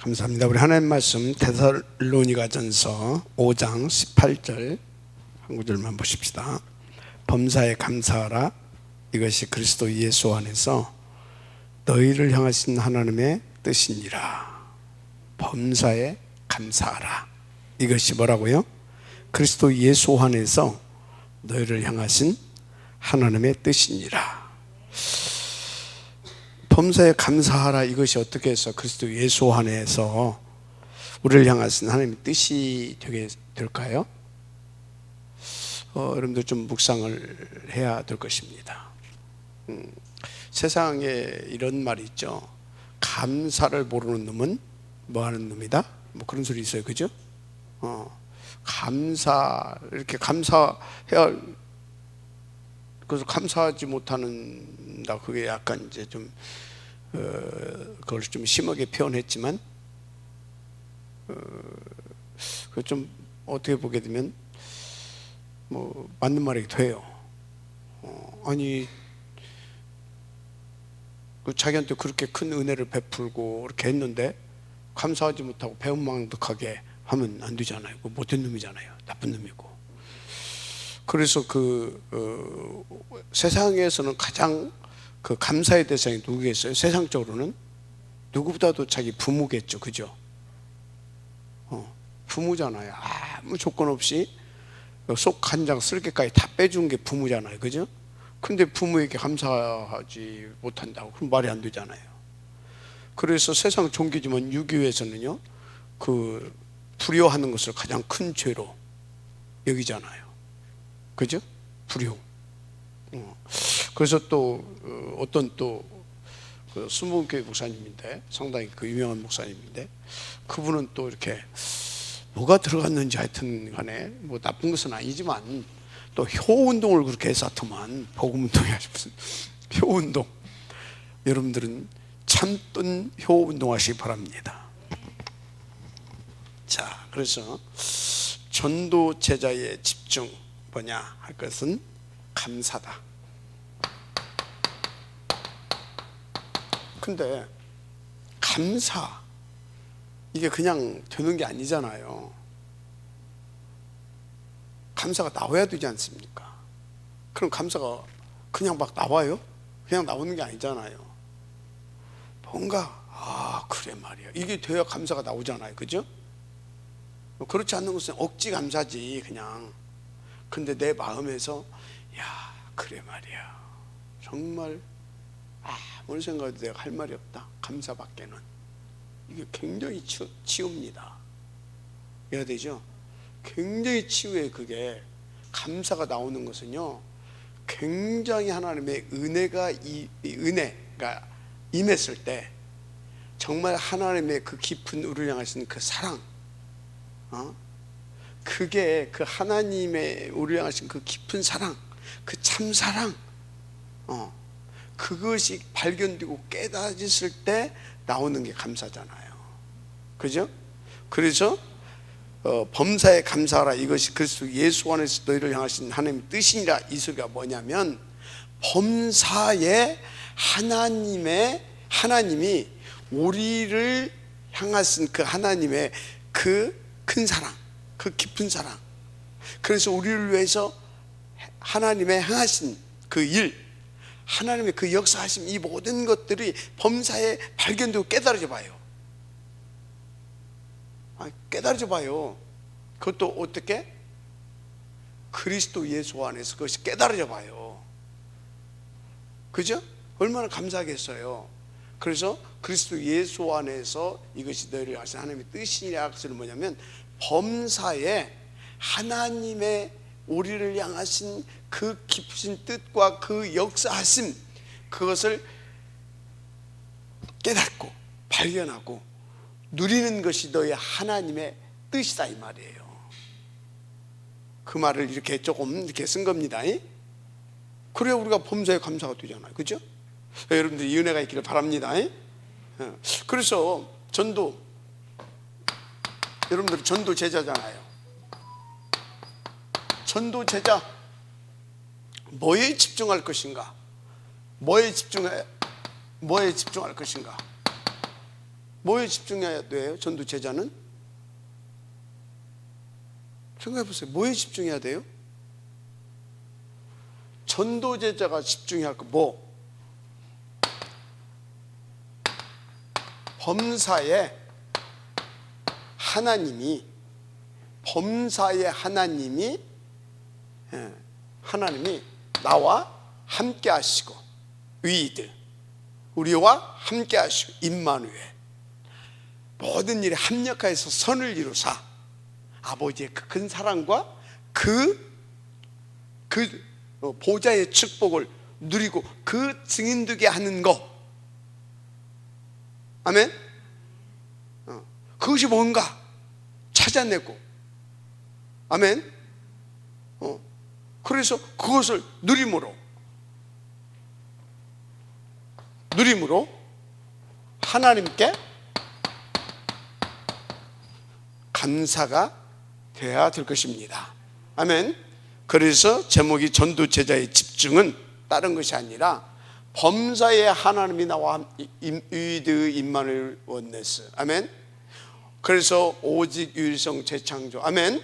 감사합니다. 우리 하나님 말씀 데살로니가전서 5장 18절 한 구절만 보십시다. 범사에 감사하라. 이것이 그리스도 예수 안에서 너희를 향하신 하나님의 뜻이니라. 범사에 감사하라. 이것이 뭐라고요? 그리스도 예수 안에서 너희를 향하신 하나님의 뜻이니라. 범사에 감사하라. 이것이 어떻게 해서 그리스도 예수 안에서 우리를 향하신 하나님의 뜻이 되게 될까요? 여러분들 좀 묵상을 해야 될 것입니다. 세상에 이런 말이 있죠. 감사를 모르는 놈은 뭐 하는 놈이다? 뭐 그런 소리 있어요. 그죠? 이렇게 감사해야, 그래서 감사하지 못하는다. 그게 약간 이제 좀, 그걸 좀 심하게 표현했지만, 그 좀 어떻게 보게 되면, 뭐, 맞는 말이기도 해요. 아니, 자기한테 그렇게 큰 은혜를 베풀고 이렇게 했는데, 감사하지 못하고 배은망덕하게 하면 안 되잖아요. 못된 놈이잖아요. 나쁜 놈이고. 그래서 세상에서는 가장 그 감사의 대상이 누구겠어요? 세상적으로는 누구보다도 자기 부모겠죠. 그죠? 부모잖아요. 아무 조건 없이 속 한 장 쓸개까지 다 빼준 게 부모잖아요. 그죠? 근데 부모에게 감사하지 못한다고 그럼 말이 안 되잖아요. 그래서 세상 종교지만 유교에서는요, 그 불효하는 것을 가장 큰 죄로 여기잖아요. 그죠? 불효. 그래서 또 어떤 그 순복음교회 목사님인데, 상당히 그 유명한 목사님인데, 그분은 또 이렇게 뭐가 들어갔는지 하여튼 간에 뭐 나쁜 것은 아니지만 또 효운동을 그렇게 했었더만, 복음운동이 아주 무슨 효운동. 여러분들은 참된 효운동 하시기 바랍니다. 자, 그래서 전도 제자의 집중 뭐냐 할 것은 감사다. 근데 감사, 이게 그냥 되는 게 아니잖아요. 감사가 나와야 되지 않습니까? 그럼 감사가 그냥 막 나와요? 그냥 나오는 게 아니잖아요. 뭔가 그래 말이야, 이게 돼야 감사가 나오잖아요. 그죠? 그렇지 않는 것은 억지 감사지 그냥. 근데 내 마음에서 야 그래 말이야, 정말 아무리 생각해도 내가 할 말이 없다, 감사밖에는. 이게 굉장히 치유입니다. 이해가 되죠? 굉장히 치유해. 그게 감사가 나오는 것은요, 굉장히 하나님의 은혜가 임했을 때 정말 하나님의 그 깊은 우리를 향하신 그 사랑, 그게 그 하나님의 우리를 향하신 그 깊은 사랑, 그 참사랑, 그것이 발견되고 깨달아졌을 때 나오는 게 감사잖아요. 그죠? 그래서 범사에 감사하라. 이것이 그리스도 예수 안에서 너희를 향하신 하나님의 뜻이니라. 이 소리가 뭐냐면, 범사에 하나님이 우리를 향하신 그 하나님의 그 큰 사랑, 그 깊은 사랑, 그래서 우리를 위해서 하나님의 행하신 그 일, 하나님의 그 역사하심, 이 모든 것들이 범사에 발견되고 깨달아져 봐요. 깨달아져 봐요. 그것도 어떻게? 그리스도 예수 안에서 그것이 깨달아져 봐요. 그죠? 얼마나 감사하겠어요. 그래서 그리스도 예수 안에서 이것이 너희를 하신 하나님의 뜻이냐. 그것은 뭐냐면, 범사에 하나님의 우리를 향하신 그 깊으신 뜻과 그 역사하심, 그것을 깨닫고 발견하고 누리는 것이 너희 하나님의 뜻이다, 이 말이에요. 그 말을 이렇게 조금 이렇게 쓴 겁니다. 그래야 우리가 범사에 감사가 되잖아요. 그죠? 여러분들 이 은혜가 있기를 바랍니다. 그래서 여러분들 전도 제자잖아요. 전도 제자, 뭐에 집중할 것인가? 뭐에 집중할 것인가? 뭐에 집중해야 돼요? 전도 제자는? 생각해 보세요. 뭐에 집중해야 돼요? 전도 제자가 집중해야 할 거 뭐? 범사에 하나님이 나와 함께 하시고 위드 우리와 함께 하시고 임마누엘 모든 일에 합력하여서 선을 이루사 아버지의 그 큰 사랑과 그 보좌의 축복을 누리고 그 증인 되게 하는 거. 아멘. 그것이 뭔가 찾아내고, 아멘. 그래서 그것을 누림으로 하나님께 감사가 되어야 될 것입니다. 아멘. 그래서 제목이 전도 제자의 집중은 다른 것이 아니라 범사에 하나님이 나와 위드 임마누엘 원네스. 아멘. 그래서 오직 유일성 재창조. 아멘.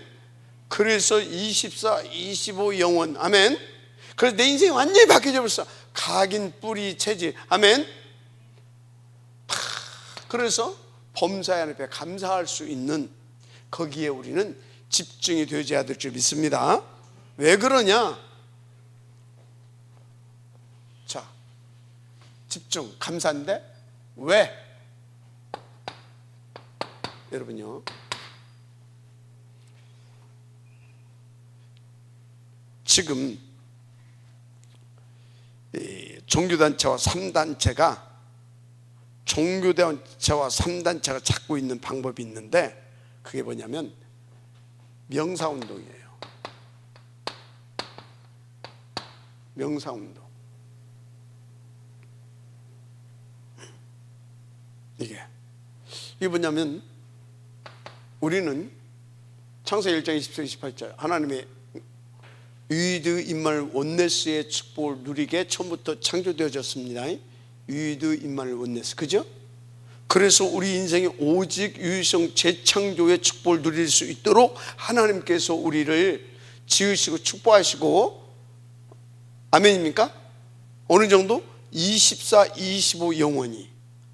그래서 24, 25 영원. 아멘. 그래서 내 인생이 완전히 바뀌어져 버렸어. 각인, 뿌리, 체질. 아멘. 그래서 범사의 하나님 앞에 감사할 수 있는 거기에 우리는 집중이 되어야 될 줄 믿습니다. 왜 그러냐? 자, 집중, 감사인데 왜? 여러분요, 지금 종교단체와 3단체가 찾고 있는 방법이 있는데 그게 뭐냐면 명사운동이에요. 명사운동. 이게 뭐냐면 우리는 창세기 1장 24, 28절 하나님의 위드 임마누엘 원네스의 축복을 누리게 처음부터 창조되어졌습니다. 위드 임마누엘 원네스, 그죠? 그래서 우리 인생이 오직 유일성 재창조의 축복을 누릴 수 있도록 하나님께서 우리를 지으시고 축복하시고, 아멘입니까? 어느 정도? 24, 25 영원히.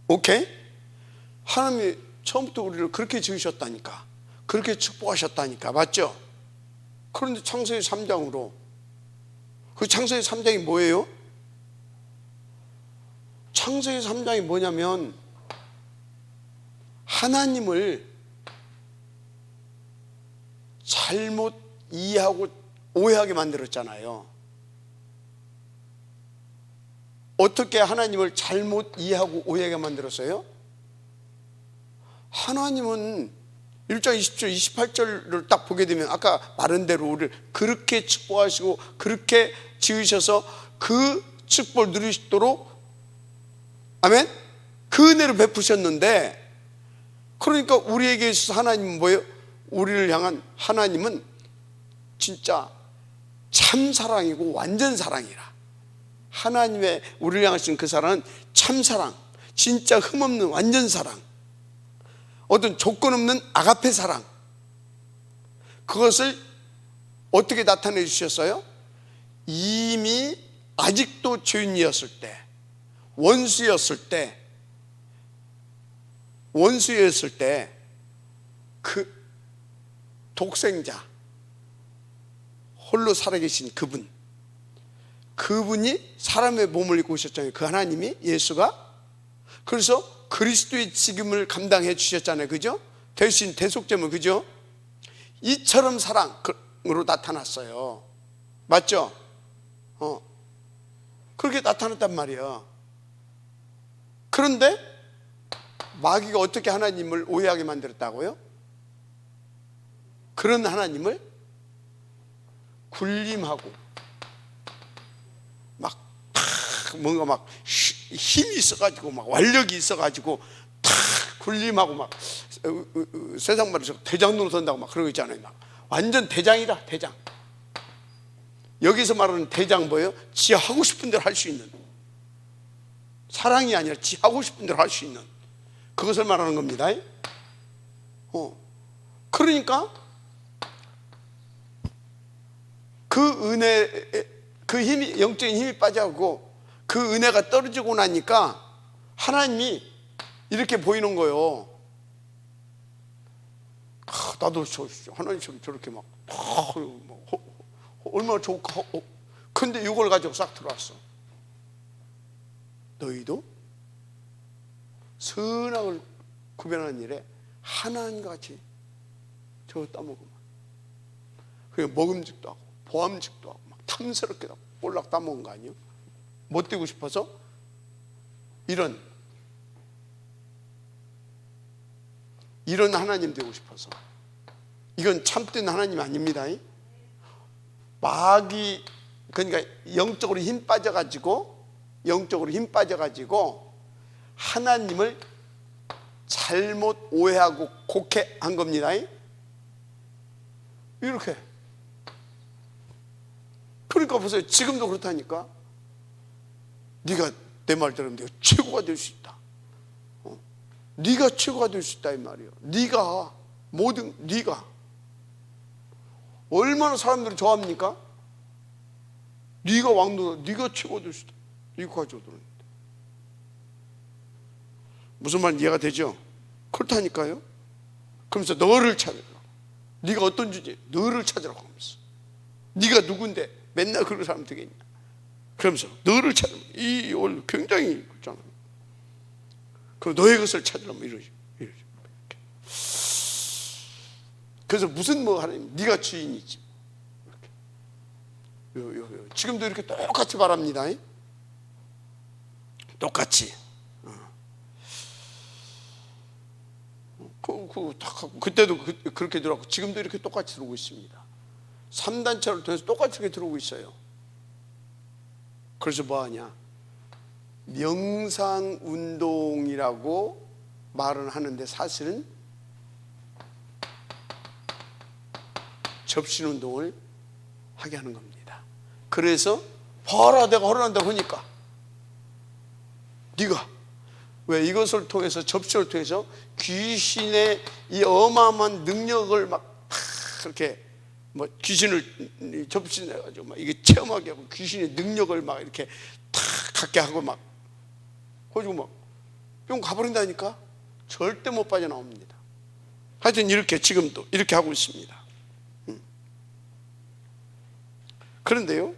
오케이? 하나님이 처음부터 우리를 그렇게 지으셨다니까, 그렇게 축복하셨다니까, 맞죠? 그런데 창세기 3장으로, 그 창세기 3장이 뭐예요? 창세기 3장이 뭐냐면 하나님을 잘못 이해하고 오해하게 만들었잖아요. 어떻게 하나님을 잘못 이해하고 오해하게 만들었어요? 하나님은 1장 20절 28절을 딱 보게 되면 아까 말한 대로 우리를 그렇게 축복하시고 그렇게 지으셔서 그 축복을 누리시도록, 아멘, 그 은혜를 베푸셨는데, 그러니까 우리에게 있어서 하나님은 뭐예요? 우리를 향한 하나님은 진짜 참 사랑이고 완전 사랑이라. 하나님의 우리를 향하신 그 사랑은 참 사랑, 진짜 흠없는 완전 사랑, 어떤 조건 없는 아가페 사랑. 그것을 어떻게 나타내 주셨어요? 이미 아직도 죄인이었을 때, 원수였을 때 그 독생자 홀로 살아계신 그분이 사람의 몸을 입고 오셨잖아요. 그 하나님이, 예수가. 그래서 그리스도의 직임을 감당해 주셨잖아요. 그죠? 대신 대속제물, 그죠? 이처럼 사랑으로 나타났어요. 맞죠? 그렇게 나타났단 말이야. 그런데 마귀가 어떻게 하나님을 오해하게 만들었다고요? 그런 하나님을 굴림하고 막 뭔가 막 힘이 있어가지고 막 완력이 있어가지고 탁 굴림하고 막 세상 말해서 대장 노릇한다고 막 그런 거 있잖아요. 막 완전 대장이다, 대장. 여기서 말하는 대장 뭐예요? 지 하고 싶은 대로 할 수 있는, 사랑이 아니라 지 하고 싶은 대로 할 수 있는 그것을 말하는 겁니다. 그러니까 그 은혜, 그 힘이, 영적인 힘이 빠져가고 그 은혜가 떨어지고 나니까 하나님이 이렇게 보이는 거예요. 나도 하나님처럼 저렇게 막 얼마나 좋을까. 근데 이걸 가지고 싹 들어왔어. 너희도 선악을 구별하는 일에 하나님과 같이 저거 따먹으면 그냥 먹음직도 하고 보암직도 하고 막 탐스럽게 하고 꼴락 따먹은 거 아니에요? 못 되고 싶어서 이런 하나님 되고 싶어서. 이건 참된 하나님이 아닙니다. 마귀, 그러니까 영적으로 힘 빠져가지고 하나님을 잘못 오해하고 곡해한 겁니다. 이렇게. 그러니까 보세요. 지금도 그렇다니까. 네가 내 말 들으면 네가 최고가 될 수 있다. 네가 최고가 될 수 있다 이 말이에요. 네가 얼마나 사람들이 좋아합니까? 네가 왕노다, 네가 최고 될 수 있다. 이거 가지고 들었는데 무슨 말인지 이해가 되죠? 그렇다니까요. 그러면서 너를 찾으라고. 네가 어떤 주제? 너를 찾으라고 하면서 네가 누군데 맨날 그런 사람 되겠냐? 그러면서 너를 찾으면 이 원래 굉장히 그렇잖아요. 그럼 너의 것을 찾으라면 이러지. 그래서 무슨 하나님, 네가 주인이지. 이렇게. 지금도 이렇게 똑같이 말합니다. 똑같이. 그때도 그렇게 들어왔고 지금도 이렇게 똑같이 들어오고 있습니다. 3단체를 통해서 똑같이 이렇게 들어오고 있어요. 그래서 뭐하냐? 명상운동이라고 말은 하는데 사실은 접신운동을 하게 하는 겁니다. 그래서 봐라 내가 허락한다고 하니까 네가 왜 이것을 통해서 접신을 통해서 귀신의 이 어마어마한 능력을 막 그렇게 귀신을 접신해가지고 막 이게 체험하게 하고 귀신의 능력을 막 이렇게 탁 갖게 하고 막 그래가지고 막 뿅 가버린다니까. 절대 못 빠져나옵니다. 하여튼 이렇게 지금도 이렇게 하고 있습니다. 그런데요,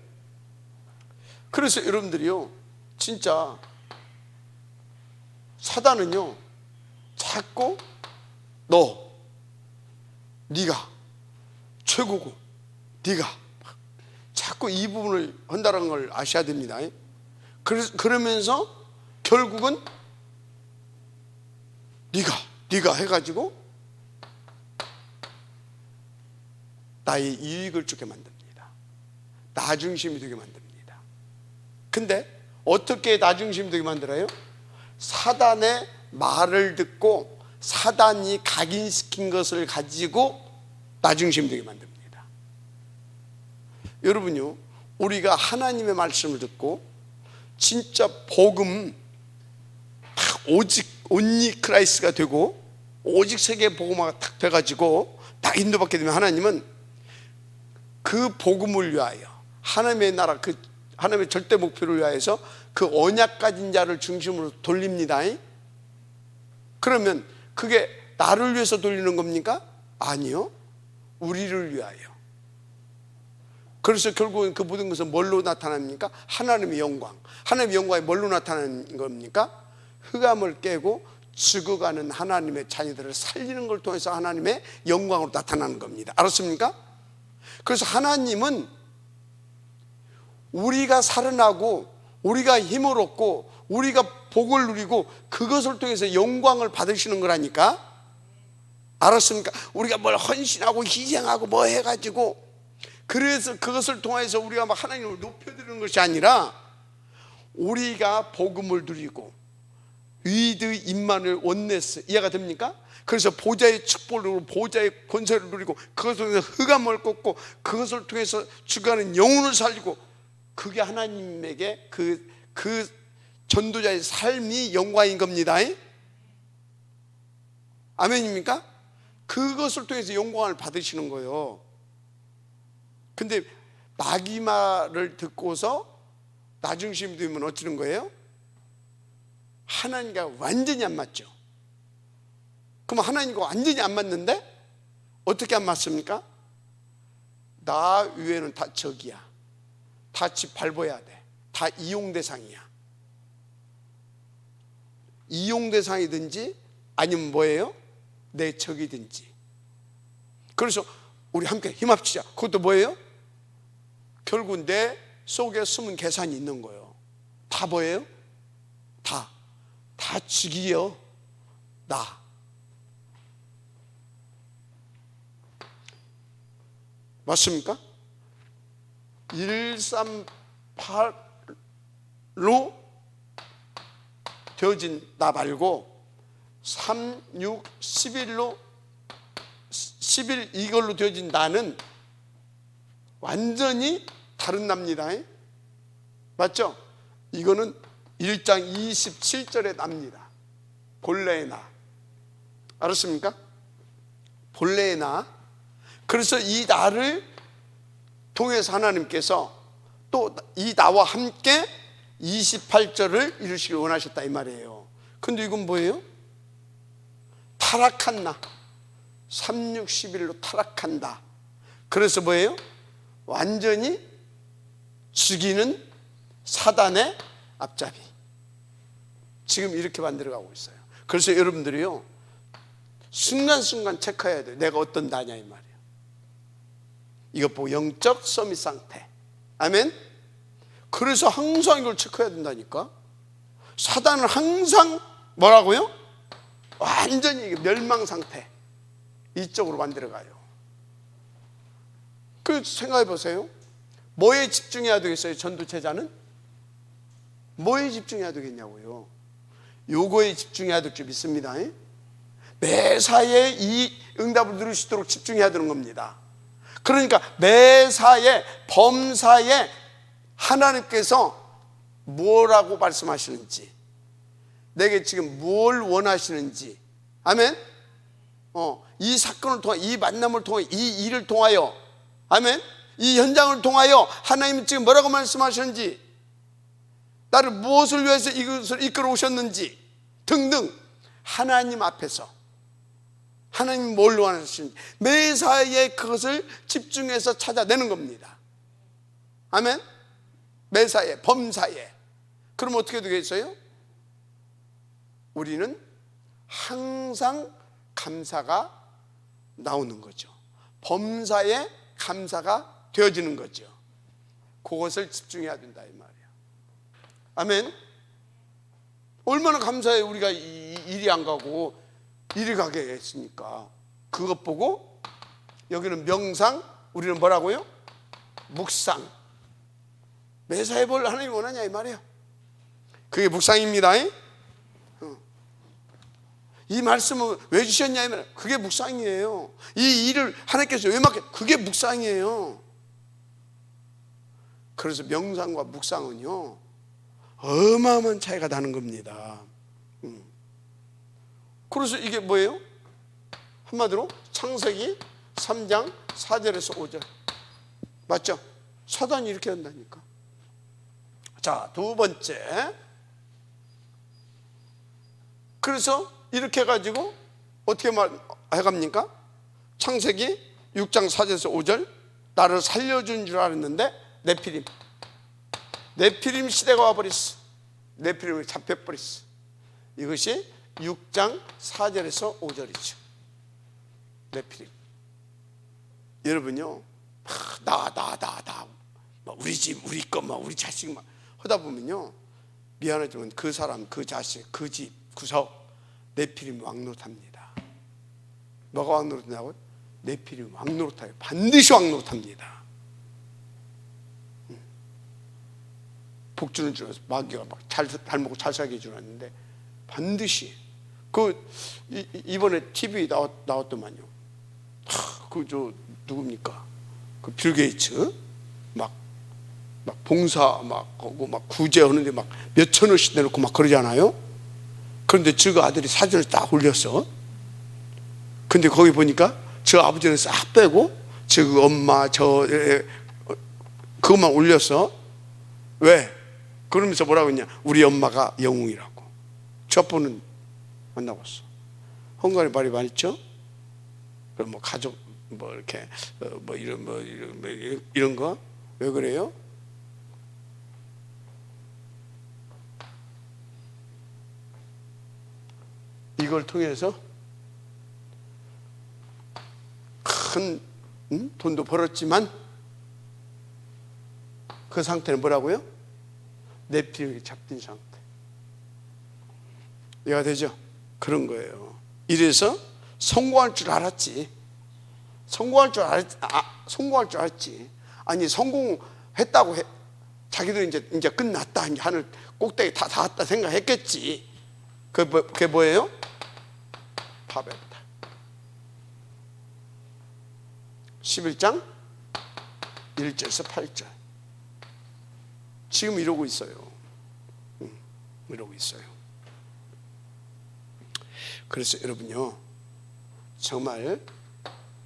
그래서 여러분들이요, 진짜 사단은요 자꾸 네가 최고고 네가 자꾸 이 부분을 한다는 걸 아셔야 됩니다. 그러면서 결국은 네가 해가지고 나의 이익을 주게 만듭니다. 나 중심이 되게 만듭니다. 근데 어떻게 나 중심이 되게 만들어요? 사단의 말을 듣고 사단이 각인시킨 것을 가지고 나 중심이 되게 만듭니다. 여러분요, 우리가 하나님의 말씀을 듣고 진짜 복음 오직 온리 크라이스가 되고 오직 세계 복음화가 딱 돼가지고 딱 인도받게 되면 하나님은 그 복음을 위하여 하나님의 나라, 그 하나님의 절대 목표를 위하여서 그 언약 가진 자를 중심으로 돌립니다. 그러면 그게 나를 위해서 돌리는 겁니까? 아니요, 우리를 위하여. 그래서 결국은 그 모든 것은 뭘로 나타납니까? 하나님의 영광. 하나님의 영광이 뭘로 나타나는 겁니까? 흑암을 깨고 죽어가는 하나님의 자녀들을 살리는 걸 통해서 하나님의 영광으로 나타나는 겁니다. 알았습니까? 그래서 하나님은 우리가 살아나고 우리가 힘을 얻고 우리가 복을 누리고 그것을 통해서 영광을 받으시는 거라니까. 알았습니까? 우리가 뭘 헌신하고 희생하고 뭐 해가지고 그래서 그것을 통해서 우리가 막 하나님을 높여드리는 것이 아니라 우리가 복음을 누리고 위드 임마누엘 원네스, 이해가 됩니까? 그래서 보좌의 축복으로 보좌의 권세를 누리고 그것을 통해서 흑암을 꺾고 그것을 통해서 죽어가는 영혼을 살리고 그게 하나님에게 그 전도자의 삶이 영광인 겁니다. 아멘입니까? 그것을 통해서 영광을 받으시는 거예요. 근데 마귀 말을 듣고서 나중심이 되면 어쩌는 거예요? 하나님과 완전히 안 맞죠. 그럼 하나님과 완전히 안 맞는데 어떻게 안 맞습니까? 나 위에는 다 적이야. 다 집 밟아야 돼. 다 이용 대상이야. 이용 대상이든지 아니면 뭐예요? 내 적이든지. 그래서 우리 함께 힘합치자. 그것도 뭐예요? 결국 내 속에 숨은 계산이 있는 거예요. 다 뭐예요? 다 죽이요. 나. 맞습니까? 138로 되어진 나 말고 3, 6, 11로 11 이걸로 되어진 나는 완전히 다른 납니다. 맞죠? 이거는 1장 27절의 납니다. 본래의 나. 알았습니까? 본래의 나. 그래서 이 나를 통해서 하나님께서 또 이 나와 함께 28절을 이루시길 원하셨다 이 말이에요. 근데 이건 뭐예요? 타락한 나. 3, 6, 11로 타락한다. 그래서 뭐예요? 완전히 죽이는 사단의 앞잡이. 지금 이렇게 만들어가고 있어요. 그래서 여러분들이요, 순간순간 체크해야 돼요. 내가 어떤 나냐 이 말이에요. 이것 보고 영적 서밋 상태. 아멘. 그래서 항상 이걸 체크해야 된다니까. 사단은 항상 뭐라고요? 완전히 멸망 상태. 이쪽으로 만들어가요. 그 생각해 보세요. 뭐에 집중해야 되겠어요? 전도체자는 뭐에 집중해야 되겠냐고요. 요거에 집중해야 될 줄 믿습니다. 매사에 이 응답을 누릴 수 있도록 집중해야 되는 겁니다. 그러니까 매사에 범사에 하나님께서 뭐라고 말씀하시는지, 내게 지금 뭘 원하시는지. 아멘. 이 사건을 통해, 이 만남을 통해, 이 일을 통하여, 아멘, 이 현장을 통하여 하나님은 지금 뭐라고 말씀하시는지, 나를 무엇을 위해서 이것을 이끌어 오셨는지 등등, 하나님 앞에서 하나님 뭘 원하시는지 매사에 그것을 집중해서 찾아내는 겁니다. 아멘. 매사에, 범사에. 그럼 어떻게 되겠어요? 우리는 항상 감사가 나오는 거죠. 범사에 감사가 되어지는 거죠. 그것을 집중해야 된다 이 말이야. 아멘. 얼마나 감사해. 우리가 일이 안 가고 일이 가게 했으니까. 그것 보고 여기는 명상, 우리는 뭐라고요? 묵상. 매사에 뭘 하나님이 원하냐 이 말이에요. 그게 묵상입니다. 이 말씀을 왜 주셨냐 이 말이에요. 그게 묵상이에요. 이 일을 하나님께서 왜 맡겨? 그게 묵상이에요. 그래서 명상과 묵상은요, 어마어마한 차이가 나는 겁니다. 그래서 이게 뭐예요? 한마디로 창세기 3장 4절에서 5절. 맞죠? 사단이 이렇게 한다니까. 자, 두 번째. 그래서 이렇게 해가지고 어떻게 해갑니까? 창세기 6장 4절에서 5절. 나를 살려준 줄 알았는데 네피림 시대가 와버렸어. 네피림을 잡혀버렸어. 이것이 6장 4절에서 5절이죠. 네피림. 여러분요, 나 우리 집, 우리 것, 우리 자식 하다 보면요, 미안하지만 그 사람, 그 자식, 그 집, 구석 네피림 왕노릇합니다. 뭐가 왕노릇하냐고요? 네피림 왕노릇해요. 반드시 왕노릇합니다. 복주는 줄 알아서 마귀가 막 잘 먹고 잘 살게 해주는데 반드시 이번에 TV 나왔더만요. 그 누굽니까? 그 빌 게이츠 막 봉사 하고 막 구제하는데 막 몇천 원씩 내놓고 막 그러잖아요. 그런데 저 아들이 사진을 딱 올렸어. 근데 거기 보니까 저 아버지는 싹 빼고 저 엄마 그것만 올렸어. 왜? 그러면서 뭐라고 했냐? 우리 엄마가 영웅이라고. 첩보는 안 나왔어. 헝가리 말이 많죠? 그럼 뭐 가족 뭐 이렇게 이런 거 왜 그래요? 이걸 통해서 큰 돈도 벌었지만 그 상태는 뭐라고요? 냅티력이 잡힌 상태. 이해가 되죠? 그런 거예요. 이래서 성공할 줄 알았지. 성공할 줄 알았지. 아니 성공했다고 자기들 이제 끝났다, 하늘 꼭대기 다 닿았다 생각했겠지. 그게 뭐예요? 파벨이다. 11장 1절에서 8절. 지금 이러고 있어요. 이러고 있어요. 그래서 여러분요, 정말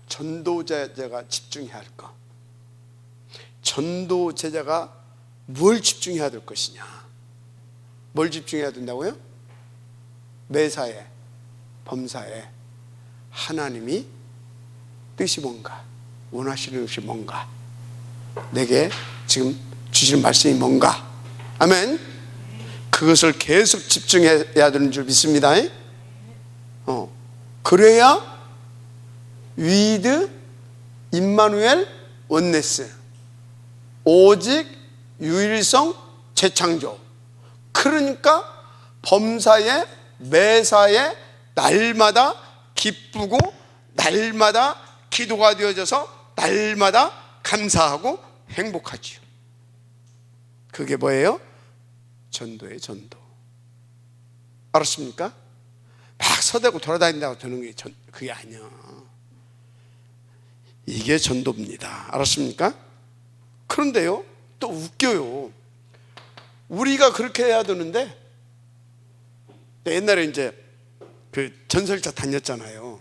전도제자가 집중해야 할 것. 전도제자가 뭘 집중해야 될 것이냐? 뭘 집중해야 된다고요? 매사에, 범사에 하나님이 뜻이 뭔가, 원하시는 것이 뭔가, 내게 지금 주시는 말씀이 뭔가. 아멘. 그것을 계속 집중해야 되는 줄 믿습니다. 그래야 위드 임마누엘 원네스, 오직 유일성 재창조. 그러니까 범사에 매사에 날마다 기쁘고 날마다 기도가 되어져서 날마다 감사하고 행복하지요. 그게 뭐예요? 전도의 전도. 알았습니까? 막 서대고 돌아다닌다고 되는 게 그게 아니야. 이게 전도입니다. 알았습니까? 그런데요, 또 웃겨요. 우리가 그렇게 해야 되는데, 옛날에 이제 그 전설자 다녔잖아요.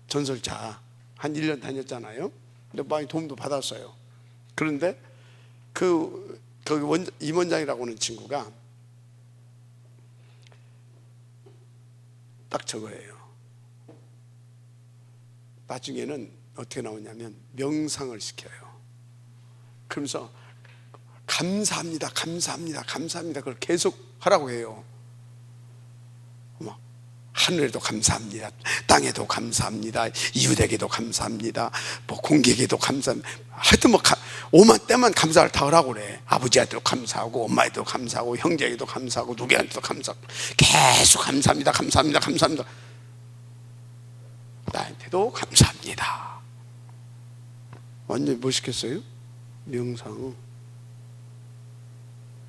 전설자 한 1년 다녔잖아요. 근데 많이 도움도 받았어요. 그런데 거기 임원장이라고 하는 친구가 딱 저거예요. 나중에는 어떻게 나오냐면 명상을 시켜요. 그러면서 감사합니다, 감사합니다, 감사합니다, 그걸 계속 하라고 해요. 하늘에도 감사합니다, 땅에도 감사합니다, 이웃에게도 감사합니다, 뭐 공기에게도 감사합니다. 하여튼 뭐 오만 때만 감사를 다 하라고 그래. 아버지한테도 감사하고, 엄마한테도 감사하고, 형제에게도 감사하고, 누구한테도 감사하고, 계속 감사합니다, 감사합니다, 감사합니다. 나한테도 감사합니다. 완전히 뭐 시켰어요? 명상.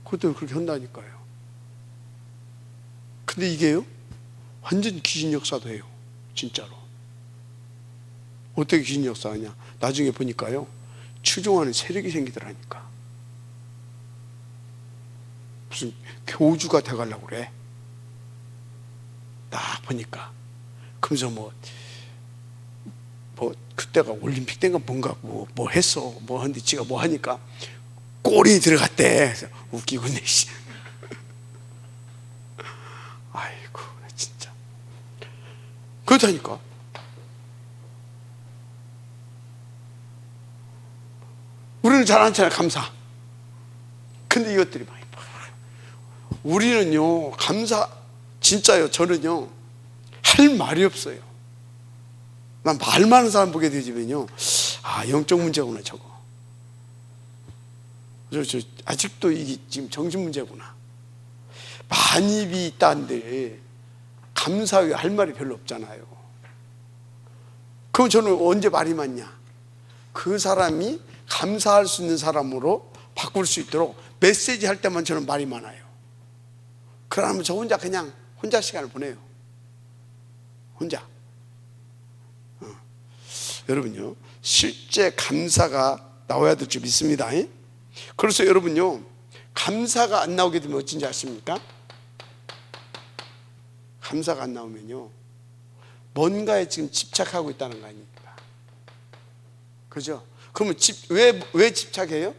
그것도 그렇게 한다니까요. 근데 이게요, 완전 귀신 역사도 해요. 진짜로. 어떻게 귀신 역사하냐? 나중에 보니까요, 추종하는 세력이 생기더라니까. 무슨 교주가 돼가려고 그래. 딱 보니까. 그러면서 뭐 그때가 올림픽 때인가 뭔가 뭐 했어. 뭐 하는데 지가 뭐 하니까 골이 들어갔대. 그래서 웃기고 내 씨. 아이고 진짜. 그렇다니까. 우리는 잘 않잖아요, 감사. 근데 이것들이 많이 우리는요, 감사, 진짜요, 저는요, 할 말이 없어요. 난 말 많은 사람 보게 되지면요, 아, 영적 문제구나, 저거. 저 아직도 이게 지금 정신 문제구나. 만입이 있다는데, 감사하게 할 말이 별로 없잖아요. 그럼 저는 언제 말이 많냐? 그 사람이 감사할 수 있는 사람으로 바꿀 수 있도록 메시지 할 때만 저는 말이 많아요. 그러면 저 혼자 시간을 보내요. 혼자. 여러분요, 실제 감사가 나와야 될 줄 믿습니다. 그래서 여러분요, 감사가 안 나오게 되면 어쩐지 아십니까? 감사가 안 나오면요, 뭔가에 지금 집착하고 있다는 거 아닙니까? 그죠? 그러면 왜 집착해요?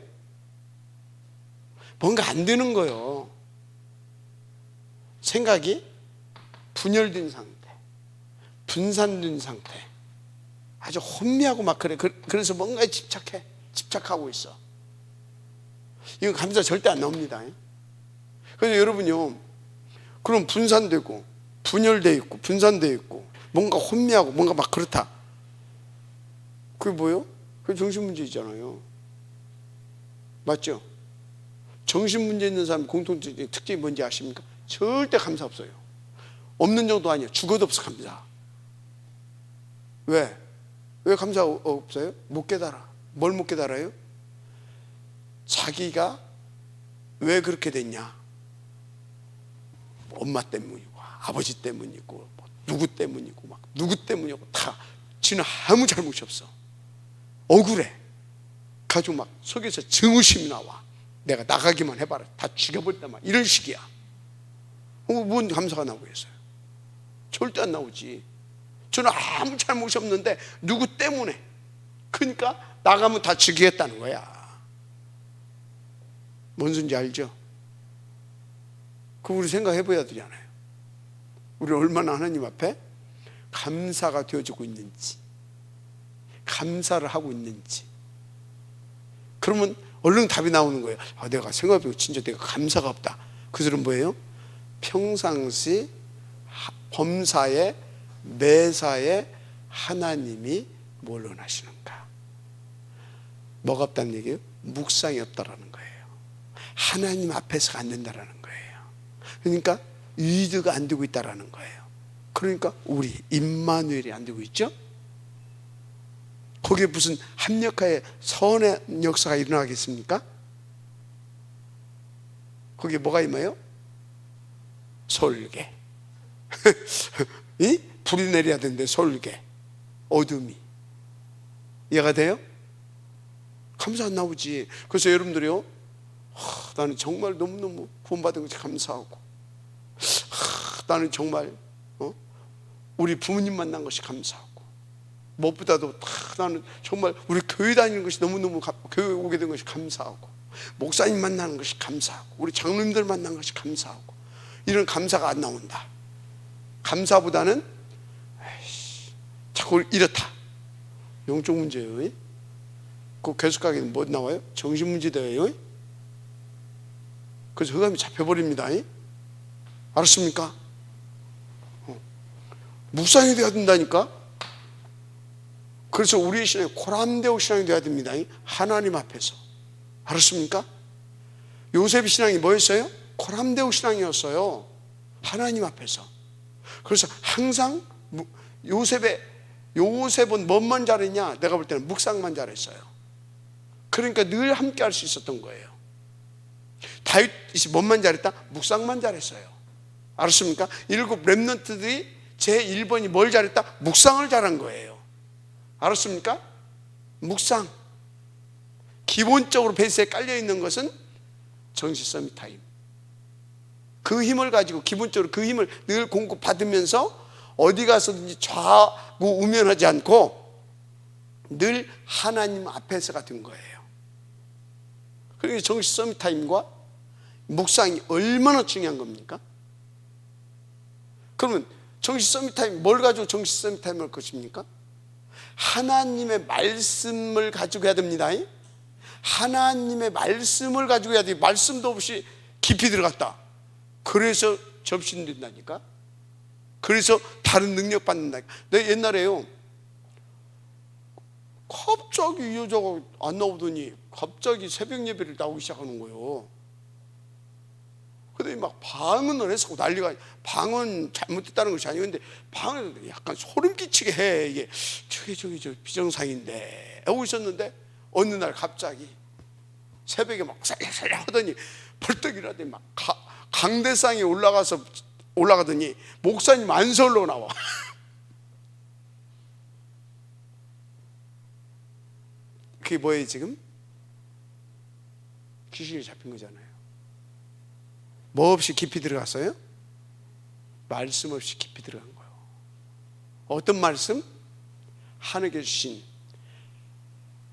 뭔가 안 되는 거예요. 생각이 분열된 상태, 분산된 상태, 아주 혼미하고 막 그래. 그래서 뭔가에 집착하고 있어. 이건 감사 절대 안 나옵니다. 그래서 여러분요, 그럼 분산되고 분열되어 있고 분산되어 있고 뭔가 혼미하고 뭔가 막 그렇다. 그게 뭐예요? 그게 정신문제이잖아요. 맞죠? 정신문제 있는 사람 공통적인 특징이 뭔지 아십니까? 절대 감사 없어요. 없는 정도 아니에요. 죽어도 없어 감사. 왜? 왜 감사 없어요? 못 깨달아. 뭘 못 깨달아요? 자기가 왜 그렇게 됐냐? 엄마 때문이고 아버지 때문이고 누구 때문이고 막 누구 때문이고 다 지는 아무 잘못이 없어. 억울해. 가지고 막 속에서 증오심이 나와. 내가 나가기만 해봐라. 다 죽여버렸다 막 이런 식이야. 뭔 감사가 나오겠어요? 절대 안 나오지. 저는 아무 잘못이 없는데 누구 때문에. 그러니까 나가면 다 죽이겠다는 거야. 뭔 소리인지 알죠? 그거 우리 생각해 봐야 되잖아요. 우리 얼마나 하나님 앞에 감사가 되어지고 있는지, 감사를 하고 있는지. 그러면 얼른 답이 나오는 거예요. 내가 생각해보니까 진짜 내가 감사가 없다. 그 소리는 뭐예요? 평상시 범사에 매사에 하나님이 뭘 원하시는가? 뭐가 없다는 얘기예요? 묵상이 없다라는 거예요. 하나님 앞에서가 안 된다라는 거예요. 그러니까 의도가 안 되고 있다라는 거예요. 그러니까 우리 임마누엘이 안 되고 있죠? 거기에 무슨 합력하에 선의 역사가 일어나겠습니까? 거기에 뭐가 임해요? 솔개. 이? 불이 내려야 되는데 솔개, 어둠이. 이해가 돼요? 감사 안 나오지. 그래서 여러분들이요, 나는 정말 너무너무 구원받은 것이 감사하고, 나는 정말 우리 부모님 만난 것이 감사하고, 무엇보다도 나는 정말 우리 교회 다니는 것이 너무너무, 교회 오게 된 것이 감사하고, 목사님 만나는 것이 감사하고, 우리 장로님들 만난 것이 감사하고, 이런 감사가 안 나온다. 감사보다는 자꾸 이렇다. 영적 문제예요. 그 계속하기는 뭐 나와요? 정신 문제 돼요. 그래서 흑암이 잡혀버립니다. 알았습니까? 묵상이 되어야 된다니까. 그래서 우리의 신앙이 코람데오 신앙이 되어야 됩니다. 하나님 앞에서. 알았습니까? 요셉의 신앙이 뭐였어요? 코람데오 신앙이었어요. 하나님 앞에서. 그래서 항상 요셉은 뭔만 잘했냐? 내가 볼 때는 묵상만 잘했어요. 그러니까 늘 함께 할 수 있었던 거예요. 다윗이 뭔만 잘했다? 묵상만 잘했어요. 알았습니까? 7 렘넌트들이 제 1번이 뭘 잘했다? 묵상을 잘한 거예요. 알았습니까? 묵상. 기본적으로 베이스에 깔려있는 것은 정시 서밋 타임. 그 힘을 가지고 기본적으로 그 힘을 늘 공급받으면서 어디 가서든지 좌우우면하지 않고 늘 하나님 앞에서가 된 거예요. 그러니까 정시 서밋 타임과 묵상이 얼마나 중요한 겁니까? 그러면 정시 서밋 타임, 뭘 가지고 정시 서밋 타임을 할 것입니까? 하나님의 말씀을 가지고 해야 됩니다. 하나님의 말씀을 가지고 해야 돼요. 말씀도 없이 깊이 들어갔다. 그래서 접신된다니까. 그래서 다른 능력 받는다니까. 내가 옛날에요, 갑자기 이 여자가 안 나오더니 갑자기 새벽 예배를 나오기 시작하는 거예요. 그러더니 막 방언을 해서 난리가. 방언 잘못됐다는 것이 아니고, 근데 방언을 약간 소름 끼치게 해. 이게 저기 비정상인데 하고 있었는데 어느 날 갑자기 새벽에 막 살살살 하더니 벌떡 일어나더니 막 강대상에 올라가더니 목사님 안설로 나와. 그게 뭐예요 지금? 귀신이 잡힌 거잖아요. 뭐 없이 깊이 들어갔어요? 말씀 없이 깊이 들어간 거예요. 어떤 말씀? 하나님께 주신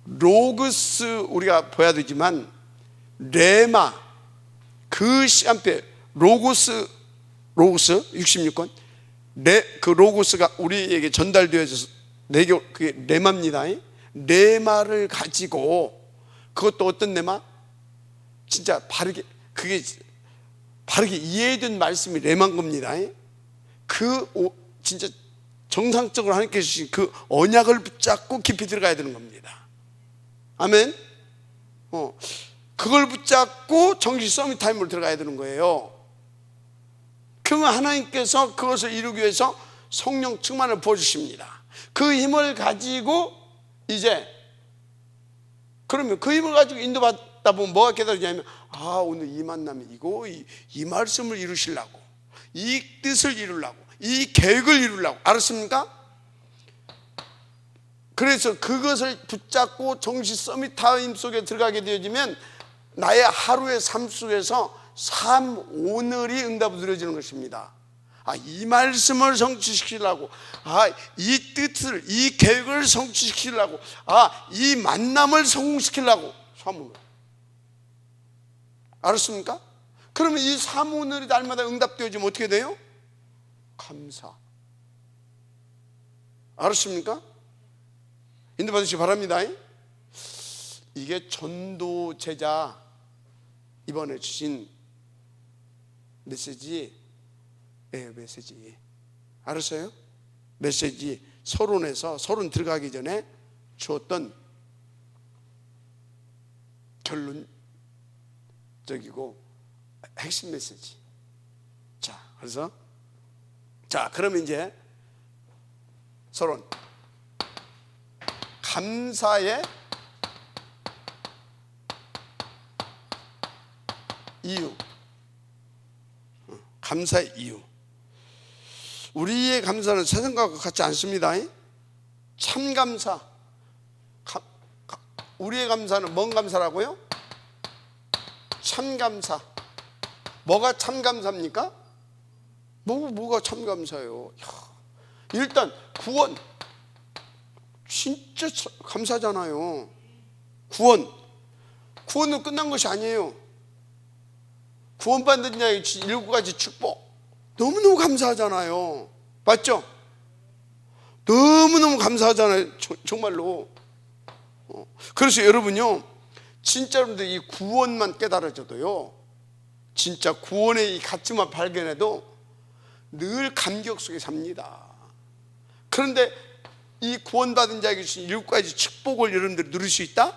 로그스 우리가 봐야 되지만 레마, 그 시간표에 로고스 66권 그 로고스가 우리에게 전달되어져서 그게 레마입니다. 레마를 가지고, 그것도 어떤 레마? 진짜 바르게, 그게 바르게 이해된 말씀이 레마인 겁니다. 진짜 정상적으로 하나님께 주신 그 언약을 붙잡고 깊이 들어가야 되는 겁니다. 아멘. 그걸 붙잡고 정신 서밋 타임으로 들어가야 되는 거예요. 그러면 하나님께서 그것을 이루기 위해서 성령 충만을 부어주십니다. 그 힘을 가지고 이제, 그러면 그 힘을 가지고 인도받다 보면 뭐가 깨달으냐면, 오늘 이 만남이 이 말씀을 이루시려고, 이 뜻을 이루려고, 이 계획을 이루려고. 알았습니까? 그래서 그것을 붙잡고 정신 서밋 타임 속에 들어가게 되어지면 나의 하루의 삶 속에서 오늘이 응답으로 누려지는 것입니다. 이 말씀을 성취시키려고, 이 뜻을, 이 계획을 성취시키려고, 이 만남을 성공시키려고 3오늘. 알았습니까? 그러면 이 3오늘이 날마다 응답되어지면 어떻게 돼요? 감사. 알았습니까? 인도받으시기 바랍니다. 이게 전도 제자 이번에 주신 메시지. 알았어요? 메시지 서론에서, 서론 들어가기 전에 주었던 결론적이고 핵심 메시지. 그래서 그러면 이제 서론, 감사의 이유. 감사의 이유. 우리의 감사는 세상과 같지 않습니다. 참감사. 우리의 감사는 뭔 감사라고요? 참감사. 뭐가 참감사입니까? 뭐가 참감사예요? 일단 구원, 진짜 감사잖아요. 구원은 끝난 것이 아니에요. 구원받는 자의 7가지 축복, 너무너무 감사하잖아요. 맞죠? 너무너무 감사하잖아요. 정말로. 그래서 여러분요, 진짜 여러분들 이 구원만 깨달아져도요, 진짜 구원의 이 가치만 발견해도 늘 감격 속에 삽니다. 그런데 이 구원받은 자에게 주신 7가지 축복을 여러분들이 누릴 수 있다?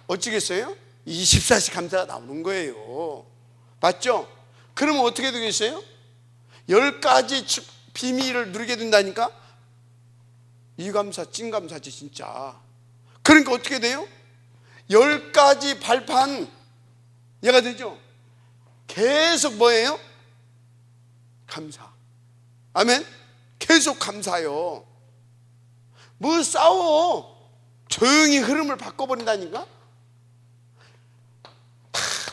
어찌겠어요? 24시 감사가 나오는 거예요. 맞죠? 그러면 어떻게 되겠어요? 10가지 비밀을 누리게 된다니까? 이 감사 찐감사지 진짜. 그러니까 어떻게 돼요? 10가지 발판 얘가 되죠? 계속 뭐예요? 감사. 아멘? 계속 감사요. 뭐 싸워? 조용히 흐름을 바꿔버린다니까?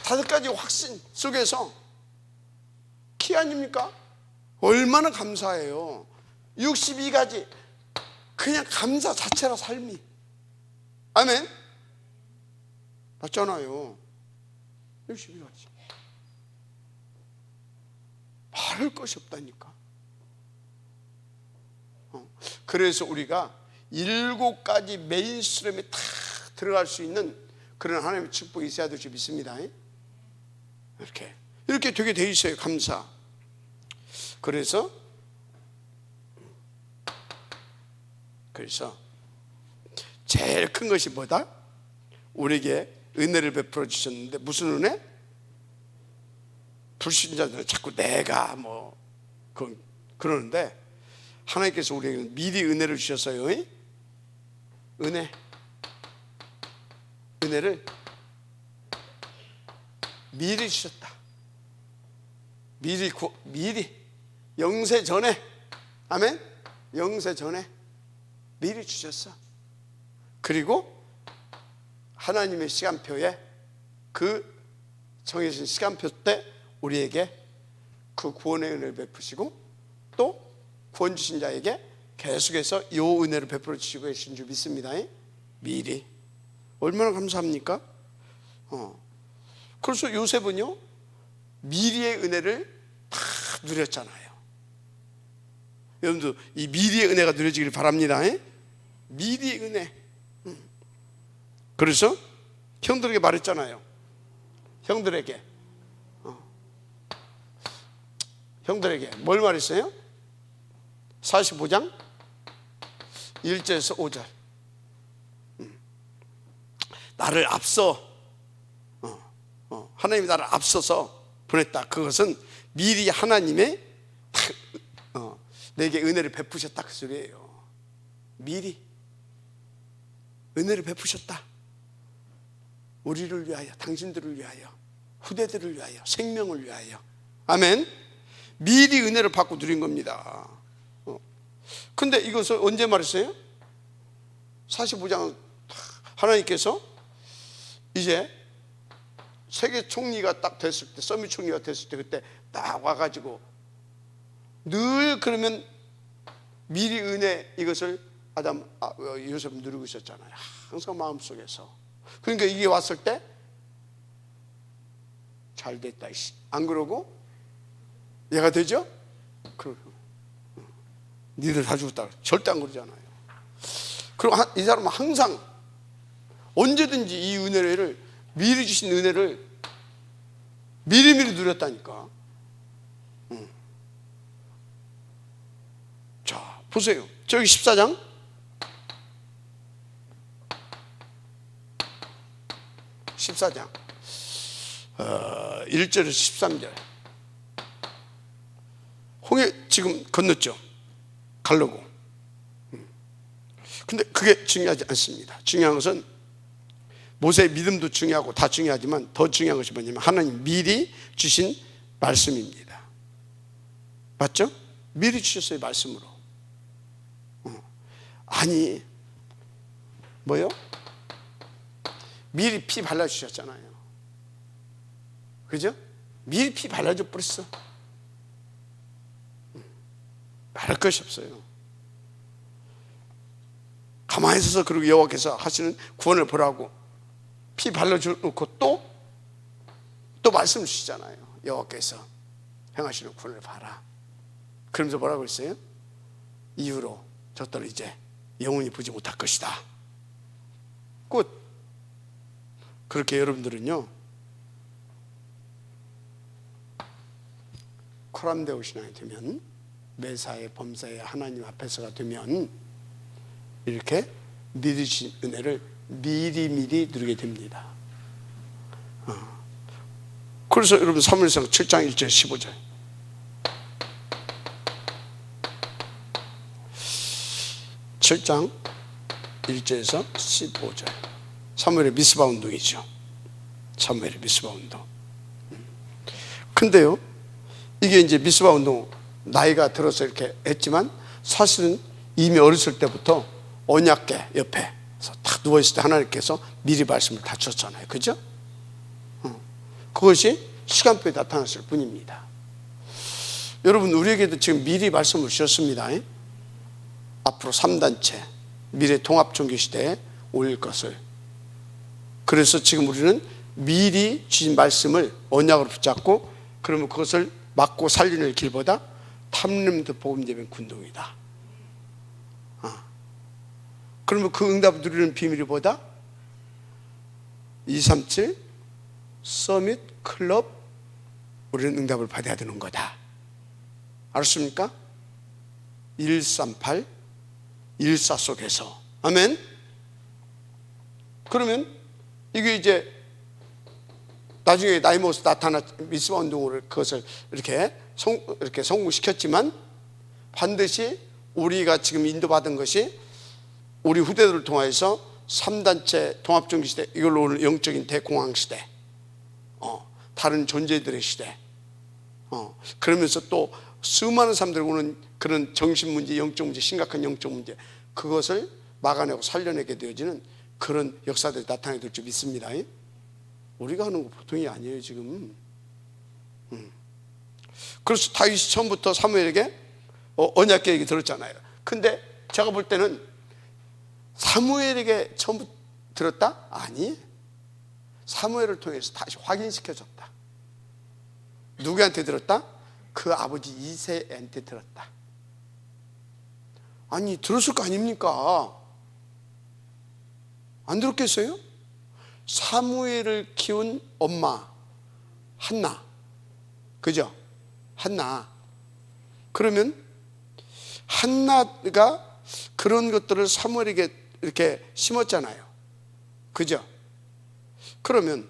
5가지 확신 속에서 키 아닙니까? 얼마나 감사해요. 62가지 그냥 감사 자체라 삶이. 아멘? 맞잖아요. 62가지 말할 것이 없다니까. 그래서 우리가 7가지 메인스트림에 다 들어갈 수 있는 그런 하나님의 축복이 있어야 될 줄 믿습니다. 이렇게 되게 돼 있어요. 감사. 그래서 제일 큰 것이 뭐다? 우리에게 은혜를 베풀어 주셨는데, 무슨 은혜? 불신자들은 자꾸 내가 그러는데, 하나님께서 우리에게 미리 은혜를 주셨어요. 은혜를 미리 주셨다. 미리 영세 전에. 아멘? 영세 전에 미리 주셨어. 그리고 하나님의 시간표에, 그 정해진 시간표 때 우리에게 그 구원의 은혜를 베푸시고, 또 구원 주신 자에게 계속해서 요 은혜를 베풀어 주시고 계신 줄 믿습니다. 미리. 얼마나 감사합니까? 그래서 요셉은요, 미리의 은혜를 다 누렸잖아요. 여러분도 이 미리의 은혜가 누려지길 바랍니다. 미리의 은혜. 그래서 형들에게 말했잖아요. 형들에게 뭘 말했어요? 45장 1절에서 5절. 나를 앞서 하나님이 나를 앞서서 보냈다. 그것은 미리 하나님의 내게 은혜를 베푸셨다, 그 소리예요. 미리 은혜를 베푸셨다. 우리를 위하여, 당신들을 위하여, 후대들을 위하여, 생명을 위하여. 아멘. 미리 은혜를 받고 누린 겁니다. 근데 이것을 언제 말했어요? 45장 하나님께서 이제 세계 총리가 딱 됐을 때, 서밋 총리가 됐을 때, 그때 딱 와가지고 늘 그러면 미리 은혜 이것을 요셉 누리고 있었잖아요. 항상 마음속에서. 그러니까 이게 왔을 때 잘 됐다, 안 그러고 얘가 되죠? 그러고 니들 다 죽었다, 절대 안 그러잖아요. 그리고 이 사람은 항상 언제든지 이 은혜를, 미리 주신 은혜를 미리미리 누렸다니까. 자, 보세요. 저기 14장 1절에서 13절. 홍해 지금 건넜죠, 가려고. 근데 그게 중요하지 않습니다. 중요한 것은 모세의 믿음도 중요하고 다 중요하지만 더 중요한 것이 뭐냐면 하나님 미리 주신 말씀입니다. 맞죠? 미리 주셨어요, 말씀으로. 아니 뭐요? 미리 피 발라주셨잖아요. 그죠? 미리 피 발라줘 버렸어. 말할 것이 없어요. 가만히 있어서 그리고 여호와께서 하시는 구원을 보라고 피 발라주놓고 또 말씀 주시잖아요. 여호와께서 행하시는 구원을 봐라. 그러면서 뭐라고 했어요? 이후로 저들은 이제 영원히 보지 못할 것이다. 끝. 그렇게 여러분들은요, 코람데오 신앙이 되면, 매사에 범사에 하나님 앞에서가 되면 이렇게 미리 주신 은혜를 미리미리 누리게 됩니다. 그래서 여러분 사무엘상 7장 1절 15절. (7장 1절에서 15절) 사무엘의 미스바 운동이죠. 사무엘의 미스바 운동. 근데요, 이게 이제 미스바 운동 나이가 들어서 이렇게 했지만 사실은 이미 어렸을 때부터 언약궤 옆에서 딱 누워있을 때 하나님께서 미리 말씀을 다 주셨잖아요. 그죠? 그것이 시간표에 나타났을 뿐입니다. 여러분, 우리에게도 지금 미리 말씀을 주셨습니다. 앞으로 3단체 미래 통합종교시대에 올 것을. 그래서 지금 우리는 미리 주신 말씀을 언약으로 붙잡고, 그러면 그것을 막고 살리는 길보다 탐림도 복음제변 군동이다. 그러면 그 응답을 누리는 비밀이 뭐다? 237 서밋 클럽, 우리는 응답을 받아야 되는 거다. 알았습니까? 138 14 속에서. 아멘. 그러면 이게 이제 나중에 나이 먹어서 나타나 미스바 운동을 그것을 이렇게 성공시켰지만, 반드시 우리가 지금 인도받은 것이 우리 후대들을 통해서 3단체 통합종교시대, 이걸로 오는 영적인 대공황시대, 다른 존재들의 시대, 그러면서 또 수많은 사람들이 오는 그런 정신문제, 영적문제, 심각한 영적문제, 그것을 막아내고 살려내게 되어지는 그런 역사들이 나타나게 될 줄 믿습니다. 우리가 하는 거 보통이 아니에요 지금. 그래서 다윗이 처음부터 사무엘에게 언약궤 얘기 들었잖아요. 근데 제가 볼 때는 사무엘에게 처음 들었다? 아니, 사무엘을 통해서 다시 확인시켜줬다. 누구한테 들었다? 그 아버지 이새한테 들었다. 아니, 들었을 거 아닙니까? 안 들었겠어요? 사무엘을 키운 엄마 한나, 그죠? 한나. 그러면 한나가 그런 것들을 사무엘에게 이렇게 심었잖아요, 그죠? 그러면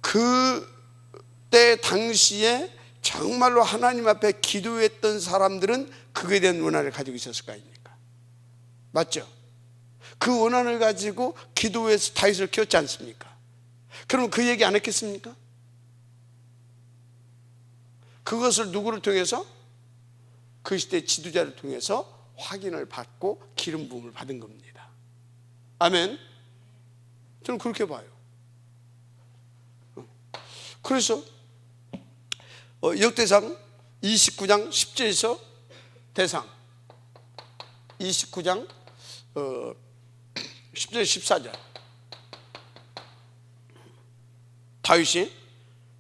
그때 당시에 정말로 하나님 앞에 기도했던 사람들은 그거에 대한 원한을 가지고 있었을 거 아닙니까? 맞죠? 그 원한을 가지고 기도해서 다윗을 키웠지 않습니까? 그럼 그 얘기 안 했겠습니까? 그것을 누구를 통해서? 그 시대 지도자를 통해서 확인을 받고 기름 부음을 받은 겁니다. 아멘. 저는 그렇게 봐요. 그래서 역대상 29장 10절에서 대상 29장 10절 14절 다윗이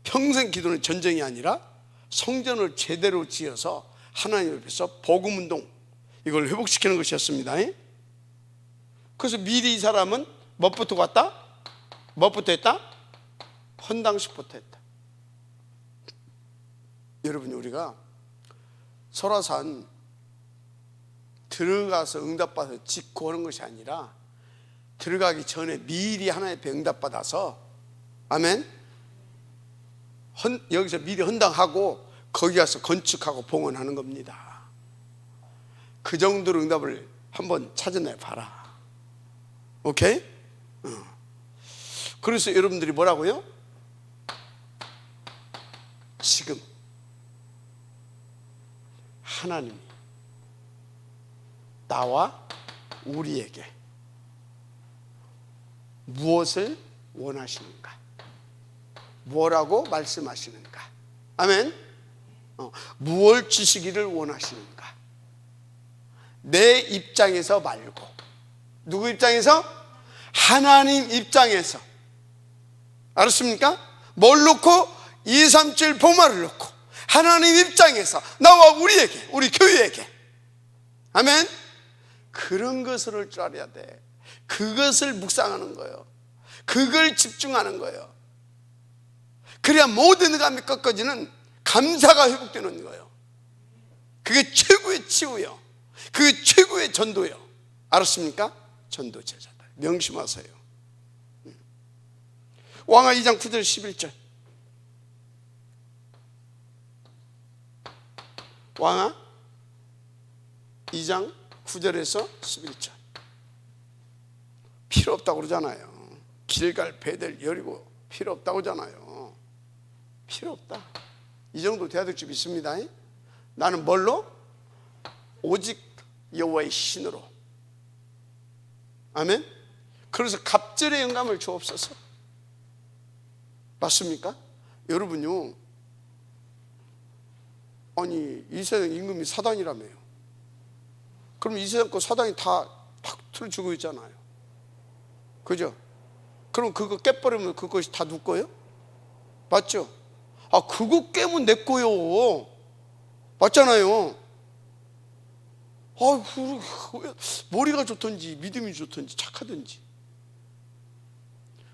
평생 기도는 전쟁이 아니라 성전을 제대로 지어서 하나님 앞에서 복음운동 이걸 회복시키는 것이었습니다. 그래서 미리 이 사람은 뭐부터 갔다? 뭐부터 했다? 헌당식부터 했다. 여러분, 우리가 설화산 들어가서 응답받아서 짓고 하는 것이 아니라 들어가기 전에 미리 하나님 앞에 응답받아서, 아멘, 여기서 미리 헌당하고 거기 가서 건축하고 봉헌하는 겁니다. 그 정도로 응답을 한번 찾아내 봐라. 오케이? 그래서 여러분들이 뭐라고요? 지금 하나님이 나와 우리에게 무엇을 원하시는가? 뭐라고 말씀하시는가? 아멘. 무엇을 주시기를 원하시는가? 내 입장에서 말고 누구 입장에서? 하나님 입장에서. 알았습니까? 뭘 놓고? 2, 3, 7 보마를 놓고 하나님 입장에서 나와 우리에게, 우리 교회에게, 아멘, 그런 것을 할 줄 알아야 돼. 그것을 묵상하는 거예요. 그걸 집중하는 거예요. 그래야 모든 감이 꺾어지는 감사가 회복되는 거예요. 그게 최고의 치유요. 그게 최고의 전도요. 알았습니까? 전도 제자들 명심하세요. 왕하 2장 9절 11절. 왕하 2장 9절에서 11절. 필요 없다고 그러잖아요. 길갈, 베델, 여리고 필요 없다고 하잖아요. 필요 없다. 이 정도 돼야 될 줄 믿습니다. 나는 뭘로? 오직 여호와의 신으로. 아멘. 그래서 갑절의 영감을 주옵소서. 맞습니까? 여러분요, 아니 이 세상 임금이 사단이라며요. 그럼 이 세상 거 사단이 다 팍 주고 있잖아요, 그죠? 그럼 그거 깨버리면 그것이 다 누구 거예요? 맞죠? 아, 그거 깨면 내 거요. 맞잖아요. 아, 머리가 좋든지 믿음이 좋든지 착하든지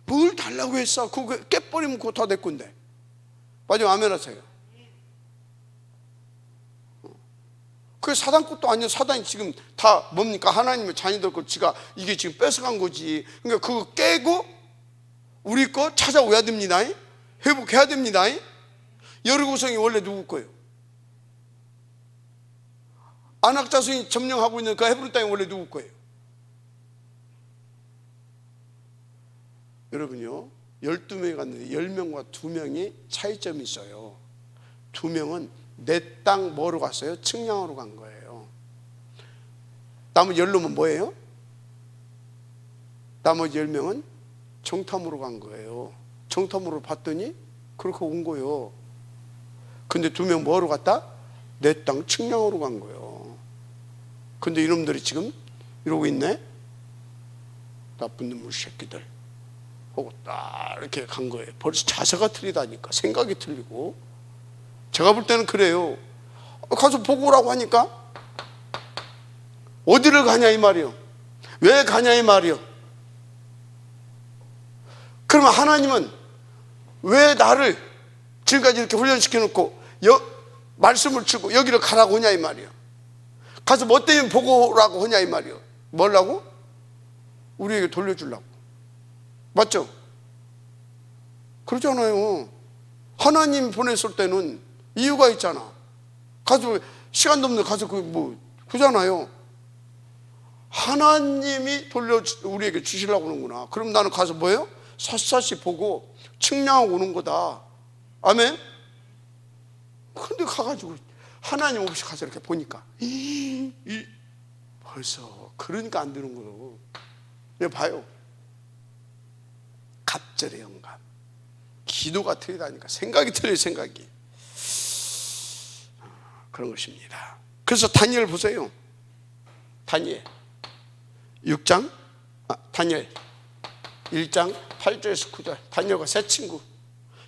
뭘 달라고 했어? 그거 깨버리면 그거 다 내 건데. 맞아요? 아멘 하세요. 그게 사단 것도 아니야. 사단이 지금 다 뭡니까? 하나님의 자녀들 거 지가 이게 지금 뺏어간 거지. 그러니까 그거 깨고 우리 거 찾아와야 됩니다. 회복해야 됩니다. 여리고성이 원래 누구 거예요? 안악자손이 점령하고 있는 그 헤브론 땅이 원래 누구 거예요? 여러분요, 12명이 갔는데 10명과 2명이 차이점이 있어요. 2명은 내 땅 뭐로 갔어요? 측량으로 간 거예요. 나머지 10명은 뭐예요? 나머지 10명은 정탐으로 간 거예요. 정탐으로 봤더니 그렇게 온 거예요. 근데 2명 뭐로 갔다? 내 땅 측량으로 간 거예요. 근데 이놈들이 지금 이러고 있네. 나쁜 놈의 새끼들 하고 딱 이렇게 간 거예요. 벌써 자세가 틀리다니까. 생각이 틀리고. 제가 볼 때는 그래요. 가서 보고 오라고 하니까 어디를 가냐 이 말이요. 왜 가냐 이 말이요. 그러면 하나님은 왜 나를 지금까지 이렇게 훈련시켜 놓고 말씀을 주고 여기를 가라고 하냐 이 말이요. 가서 뭐 때문에 보고 오라고 하냐 이 말이요. 뭐라고? 우리에게 돌려주려고. 맞죠? 그러잖아요. 하나님 보냈을 때는 이유가 있잖아. 가서 시간도 없는데 가서 그잖아요. 하나님이 우리에게 주시려고 하는구나. 그럼 나는 가서 뭐예요? 샅샅이 보고 측량하고 오는 거다. 아멘? 근데 가가지고 하나님 없이 가서 이렇게 보니까 벌써 그러니까 안 되는 거예요. 봐요. 갑절의 영감. 기도가 틀리다니까. 생각이 틀려요. 생각이. 그런 것입니다. 그래서 다니엘 보세요. 다니엘 6장 다니엘 1장 8절에서 9절. 다니엘과 새 친구.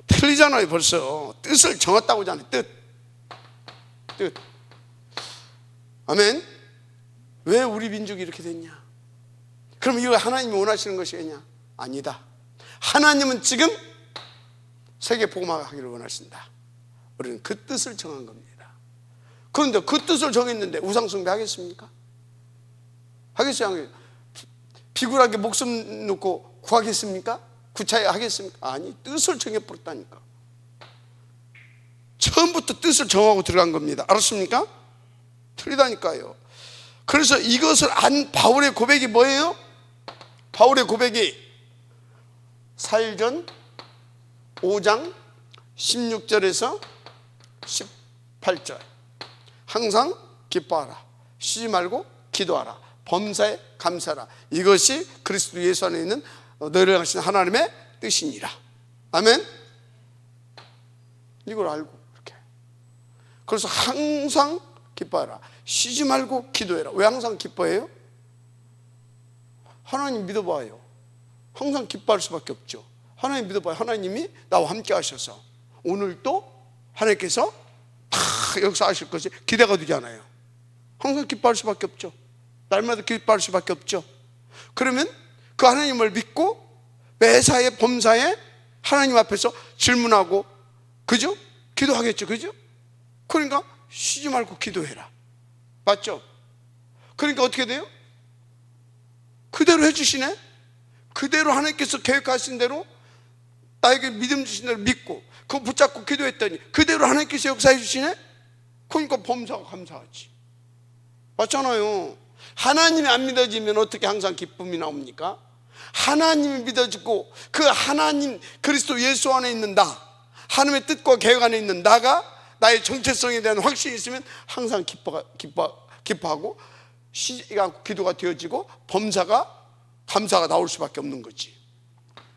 틀리잖아요. 벌써 뜻을 정했다고 하잖아요. 뜻. 아멘. 왜 우리 민족이 이렇게 됐냐? 그럼 이거 하나님이 원하시는 것이냐? 아니다. 하나님은 지금 세계 복음화하기를 원하신다. 우리는 그 뜻을 정한 겁니다. 그런데 그 뜻을 정했는데 우상숭배 하겠습니까? 하겠어요? 비굴하게 목숨 놓고 구하겠습니까? 구차히 하겠습니까? 아니, 뜻을 정해버렸다니까. 처음부터 뜻을 정하고 들어간 겁니다. 알았습니까? 틀리다니까요. 그래서 이것을 안 바울의 고백이 뭐예요? 바울의 고백이 사일전 5장 16절에서 18절. 항상 기뻐하라. 쉬지 말고 기도하라. 범사에 감사하라. 이것이 그리스도 예수 안에 있는 너희를 향하신 하나님의 뜻이니라. 아멘. 이걸 알고 이렇게. 그래서 항상 기뻐하라. 쉬지 말고 기도해라. 왜 항상 기뻐해요? 하나님 믿어봐요. 항상 기뻐할 수밖에 없죠. 하나님 믿어봐요. 하나님이 나와 함께 하셔서 오늘도 하나님께서 다 역사하실 것이 기대가 되잖아요. 항상 기뻐할 수밖에 없죠. 날마다 기뻐할 수밖에 없죠. 그러면 그 하나님을 믿고 매사에 범사에 하나님 앞에서 질문하고, 그죠? 기도하겠죠. 그죠? 그러니까 쉬지 말고 기도해라. 맞죠? 그러니까 어떻게 돼요? 그대로 해주시네. 그대로 하나님께서 계획하신 대로 나에게 믿음 주신 대로 믿고 그거 붙잡고 기도했더니 그대로 하나님께서 역사해 주시네. 그러니까 범사가 감사하지. 맞잖아요. 하나님이 안 믿어지면 어떻게 항상 기쁨이 나옵니까? 하나님이 믿어지고 그 하나님 그리스도 예수 안에 있는 나, 하나님의 뜻과 계획 안에 있는 나가 나의 정체성에 대한 확신이 있으면 항상 기뻐하고 쉬지 않고 기도가 되어지고 범사가 감사가 나올 수밖에 없는 거지.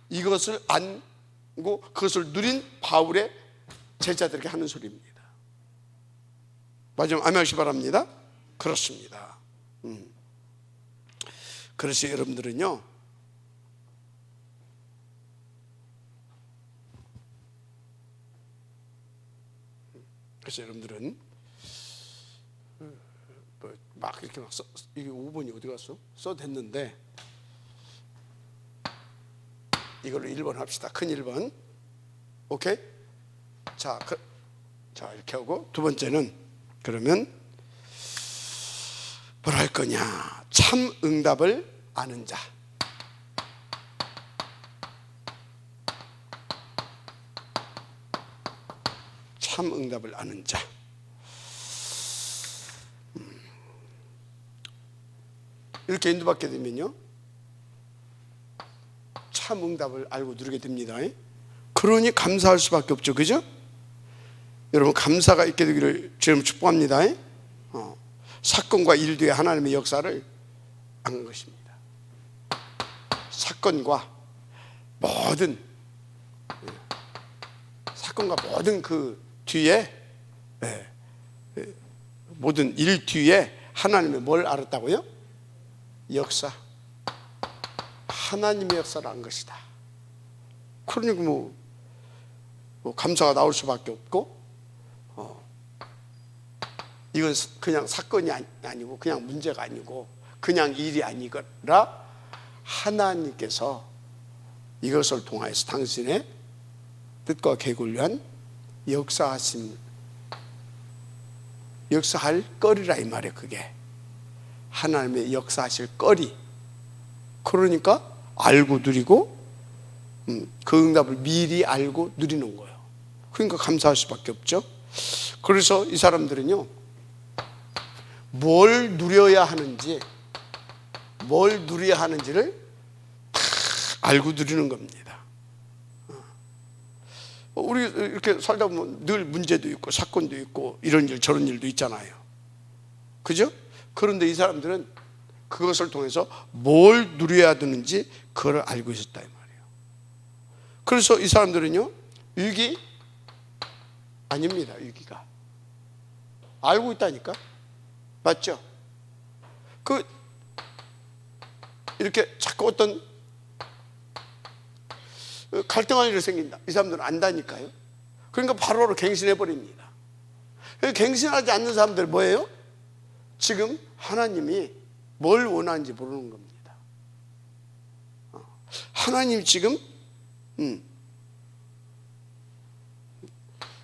이것을 안고 그것을 누린 바울의 제자들에게 하는 소리입니다. 마지막 아멘하시기 바랍니다. 그렇습니다. 그래서 여러분들은요, 그래서 여러분들은 막 이렇게 막 이게 5번이 어디 갔어? 써댔는데 이걸로 1번 합시다. 큰 1번. 오케이? 자, 자 이렇게 하고 두 번째는 그러면 뭐라 할 거냐? 참 응답을 아는 자. 참 응답을 아는 자. 이렇게 인도받게 되면요, 참 응답을 알고 누리게 됩니다. 그러니 감사할 수밖에 없죠. 그죠? 여러분 감사가 있게 되기를 주님 축복합니다. 사건과 일 뒤에 하나님의 역사를 아는 것입니다. 사건과 모든 그 뒤에 모든 일 뒤에 하나님의 뭘 알았다고요? 역사. 하나님의 역사를 안 것이다. 그러니까 뭐 감사가 나올 수밖에 없고, 이건 그냥 사건이 아니고 그냥 문제가 아니고 그냥 일이 아니라 하나님께서 이것을 통하여서 당신의 뜻과 계획을 위한 역사할 거리라 이 말이에요. 그게 하나님의 역사하실 거리. 그러니까 알고 누리고, 그 응답을 미리 알고 누리는 거예요. 그러니까 감사할 수밖에 없죠. 그래서 이 사람들은요, 뭘 누려야 하는지를 다 알고 누리는 겁니다. 우리 이렇게 살다 보면 늘 문제도 있고 사건도 있고 이런 일 저런 일도 있잖아요. 그죠? 그런데 이 사람들은 그것을 통해서 뭘 누려야 되는지 그걸 알고 있었다 이 말이에요. 그래서 이 사람들은요, 위기 아닙니다. 위기가 알고 있다니까. 맞죠? 이렇게 자꾸 어떤 갈등한 일이 생긴다. 이 사람들은 안다니까요. 그러니까 바로바로 갱신해 버립니다. 갱신하지 않는 사람들 뭐예요? 지금 하나님이 뭘 원하는지 모르는 겁니다. 하나님 지금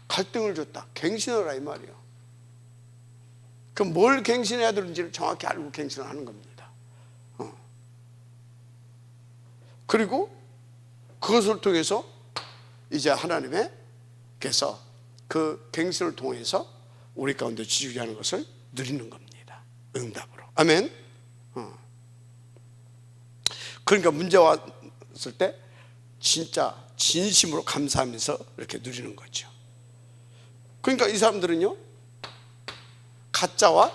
갈등을 줬다. 갱신하라 이 말이에요. 그럼 뭘 갱신해야 되는지를 정확히 알고 갱신을 하는 겁니다. 그리고 그것을 통해서 이제 하나님께서 그 갱신을 통해서 우리 가운데 주시게 하는 것을 누리는 겁니다. 응답으로. 아멘. 그러니까 문제 왔을 때 진짜 진심으로 감사하면서 이렇게 누리는 거죠. 그러니까 이 사람들은요, 가짜와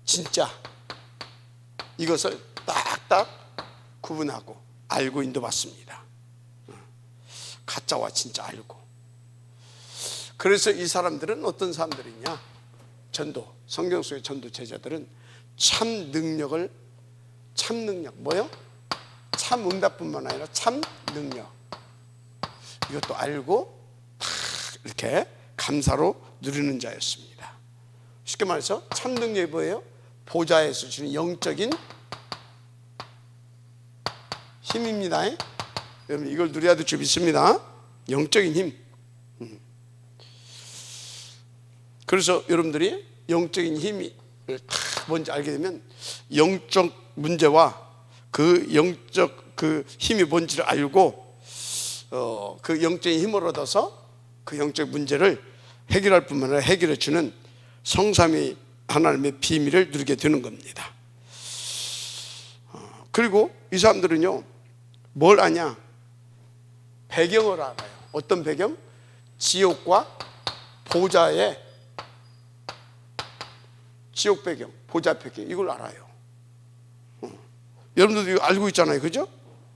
진짜 이것을 딱딱 구분하고 알고 인도받습니다. 가짜와 진짜 알고. 그래서 이 사람들은 어떤 사람들이냐, 성경 속의 전도 제자들은 참 능력, 뭐요? 참 응답뿐만 아니라 참 능력, 이것도 알고 다 이렇게 감사로 누리는 자였습니다. 쉽게 말해서 참 능력이 뭐예요? 보좌에서 주는 영적인 힘입니다. 여러분 이걸 누려야 될 줄 믿습니다. 영적인 힘. 그래서 여러분들이 영적인 힘을 다 뭔지 알게 되면 영적 문제와 그 영적 그 힘이 뭔지를 알고, 그 영적인 힘을 얻어서 그 영적 문제를 해결할 뿐만 아니라 해결해 주는 성삼위 하나님의 비밀을 누리게 되는 겁니다. 그리고 이 사람들은요, 뭘 아냐? 배경을 알아요. 어떤 배경? 지옥과 보좌의 지옥 배경, 보좌 배경, 이걸 알아요. 여러분들도 이거 알고 있잖아요. 그죠?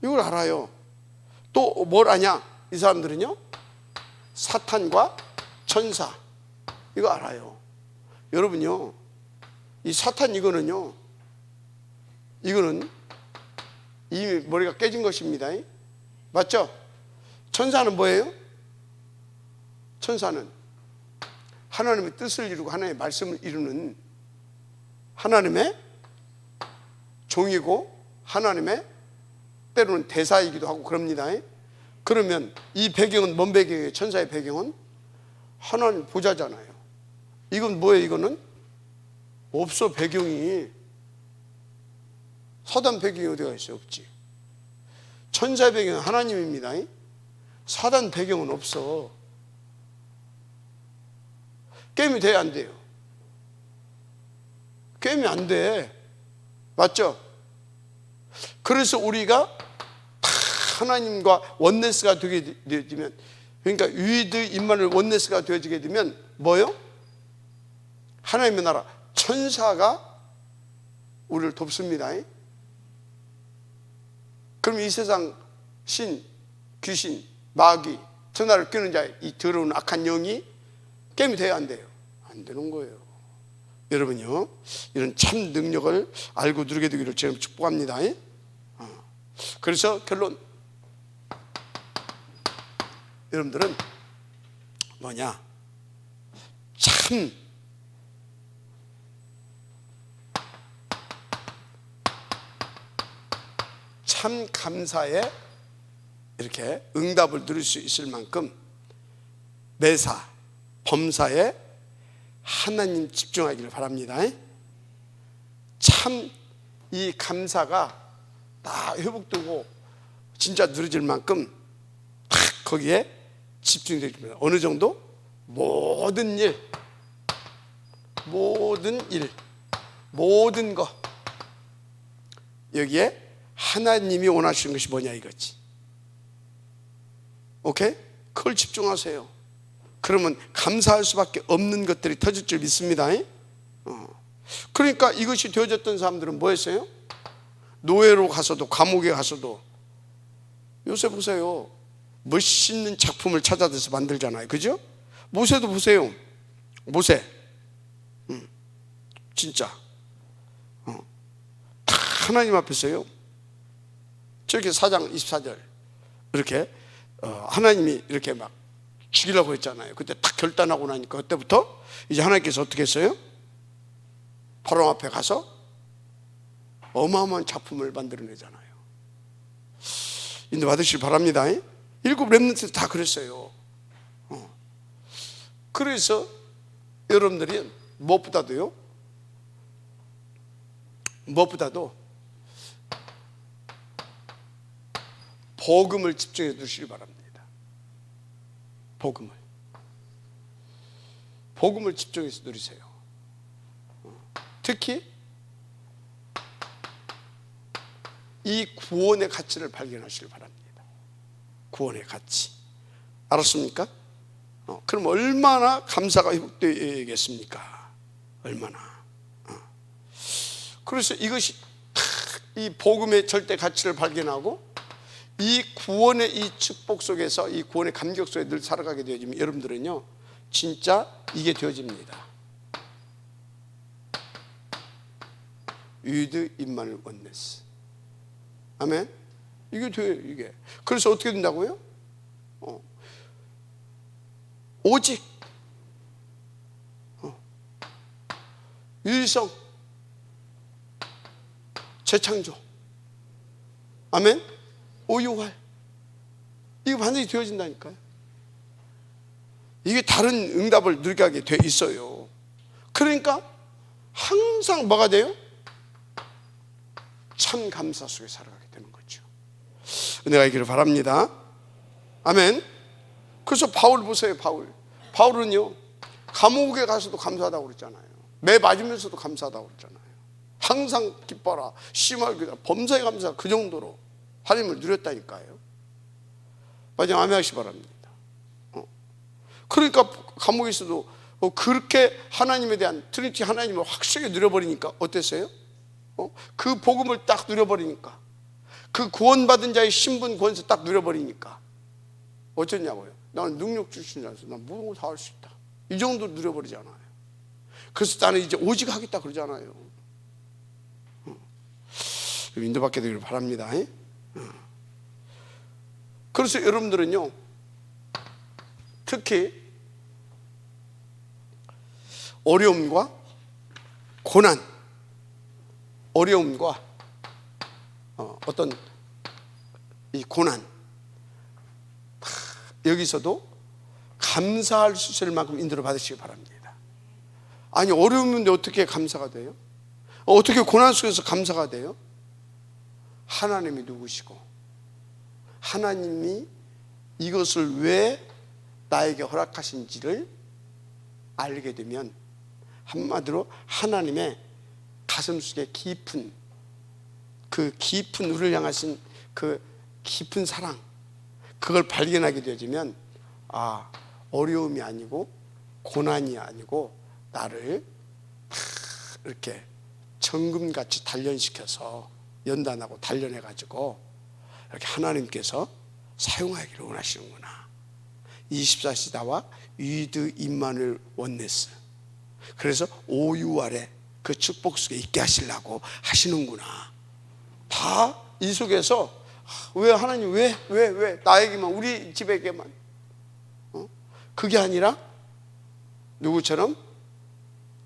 이걸 알아요. 또 뭘 아냐? 이 사람들은요, 사탄과 천사, 이거 알아요. 여러분요, 이 사탄 이거는 이미 머리가 깨진 것입니다. 맞죠? 천사는 뭐예요? 천사는 하나님의 뜻을 이루고 하나님의 말씀을 이루는 하나님의 종이고 하나님의 때로는 대사이기도 하고 그럽니다. 그러면 이 배경은 뭔 배경이에요? 천사의 배경은 하나님 보좌잖아요. 이건 뭐예요? 이거는 없어. 배경이 사단 배경이 어디가 있어요? 없지. 천사의 배경은 하나님입니다. 사단 배경은 없어. 게임이 돼야 안 돼요? 게임이 안 돼. 맞죠? 그래서 우리가 하나님과 원네스가 되게 되면, 그러니까 유이드 임마누엘 원네스가 되어지게 되면 뭐요? 하나님의 나라 천사가 우리를 돕습니다. 그럼 이 세상 신, 귀신, 마귀, 천하를 끄는 자, 이 더러운 악한 영이 게임이 돼야 안 돼요? 안 되는 거예요. 여러분요, 이런 참 능력을 알고 누리게 되기를 제가 축복합니다. 그래서 결론, 여러분들은 뭐냐? 참 감사에 이렇게 응답을 누릴 수 있을 만큼 매사 범사에 하나님 집중하기를 바랍니다. 참 이 감사가 다 회복되고 진짜 누려질 만큼 딱 거기에 집중이 됩니다. 어느 정도? 모든 것 여기에 하나님이 원하시는 것이 뭐냐 이거지. 오케이? 그걸 집중하세요. 그러면 감사할 수밖에 없는 것들이 터질 줄 믿습니다. 그러니까 이것이 되어졌던 사람들은 뭐 했어요? 노예로 가서도, 감옥에 가서도. 요새 보세요, 멋있는 작품을 찾아서 만들잖아요. 그죠? 모세도 보세요. 모세 진짜 다 하나님 앞에서요, 저렇게 4장 24절 이렇게 하나님이 이렇게 막 죽이려고 했잖아요. 그때 딱 결단하고 나니까 그때부터 이제 하나님께서 어떻게 했어요? 바로 앞에 가서 어마어마한 작품을 만들어내잖아요. 인도 받으시길 바랍니다. 일곱 렘넌트 다 그랬어요. 그래서 여러분들이 무엇보다도 복음을 집중해 두시기 바랍니다. 복음을 집중해서 누리세요. 특히 이 구원의 가치를 발견하시길 바랍니다. 구원의 가치. 알았습니까? 그럼 얼마나 감사가 회복되겠습니까? 얼마나. 그래서 이것이 이 복음의 절대 가치를 발견하고 이 구원의 이 축복 속에서, 이 구원의 감격 속에 늘 살아가게 되어지면 여러분들은요, 진짜 이게 되어집니다. 위드 임마누엘 원네스. 아멘. 이게 돼요. 이게. 그래서 어떻게 된다고요? 오직 유일성, 재창조, 아멘, 오유활, 이거 반드시 되어진다니까요. 이게 다른 응답을 누리게 하게 돼 있어요. 그러니까 항상 뭐가 돼요? 참 감사 속에 살아가게 되는 거죠. 은혜가 있기를 바랍니다. 아멘. 그래서 바울 보세요. 바울은요, 감옥에 가서도 감사하다고 그랬잖아요. 매 맞으면서도 감사하다고 그랬잖아요. 항상 기뻐라, 심하게 기도하라, 범사에 감사, 그 정도로 하나님을 누렸다니까요. 마지막 아멘하시기 바랍니다. 그러니까 감옥에서도 그렇게 하나님에 대한 트리니티 하나님을 확실하게 누려버리니까 어땠어요? 그 복음을 딱 누려버리니까, 그 구원받은 자의 신분 권세 딱 누려버리니까 어쩌냐고요? 나는 능력 출신이라서 난 모든 걸 다 할 수 있다, 이 정도로 누려버리잖아요. 그래서 나는 이제 오직 하겠다 그러잖아요. 인도받게 되기를 바랍니다. 그래서 여러분들은요, 특히 어려움과 고난, 어려움과 어떤 이 고난, 여기서도 감사할 수 있을 만큼 인도를 받으시기 바랍니다. 아니, 어려움인데 어떻게 감사가 돼요? 어떻게 고난 속에서 감사가 돼요? 하나님이 누구시고 하나님이 이것을 왜 나에게 허락하신지를 알게 되면, 한마디로 하나님의 가슴속에 깊은, 그 깊은 우리를 향하신 그 깊은 사랑, 그걸 발견하게 되어지면, 아, 어려움이 아니고 고난이 아니고 나를 이렇게 정금같이 단련시켜서, 연단하고 단련해가지고 이렇게 하나님께서 사용하기를 원하시는구나. 24시다와 위드 임마누엘 원네스, 그래서 오유 아래 그 축복 속에 있게 하시려고 하시는구나. 다 이 속에서 왜 하나님 왜 나에게만, 우리 집에게만, 그게 아니라 누구처럼?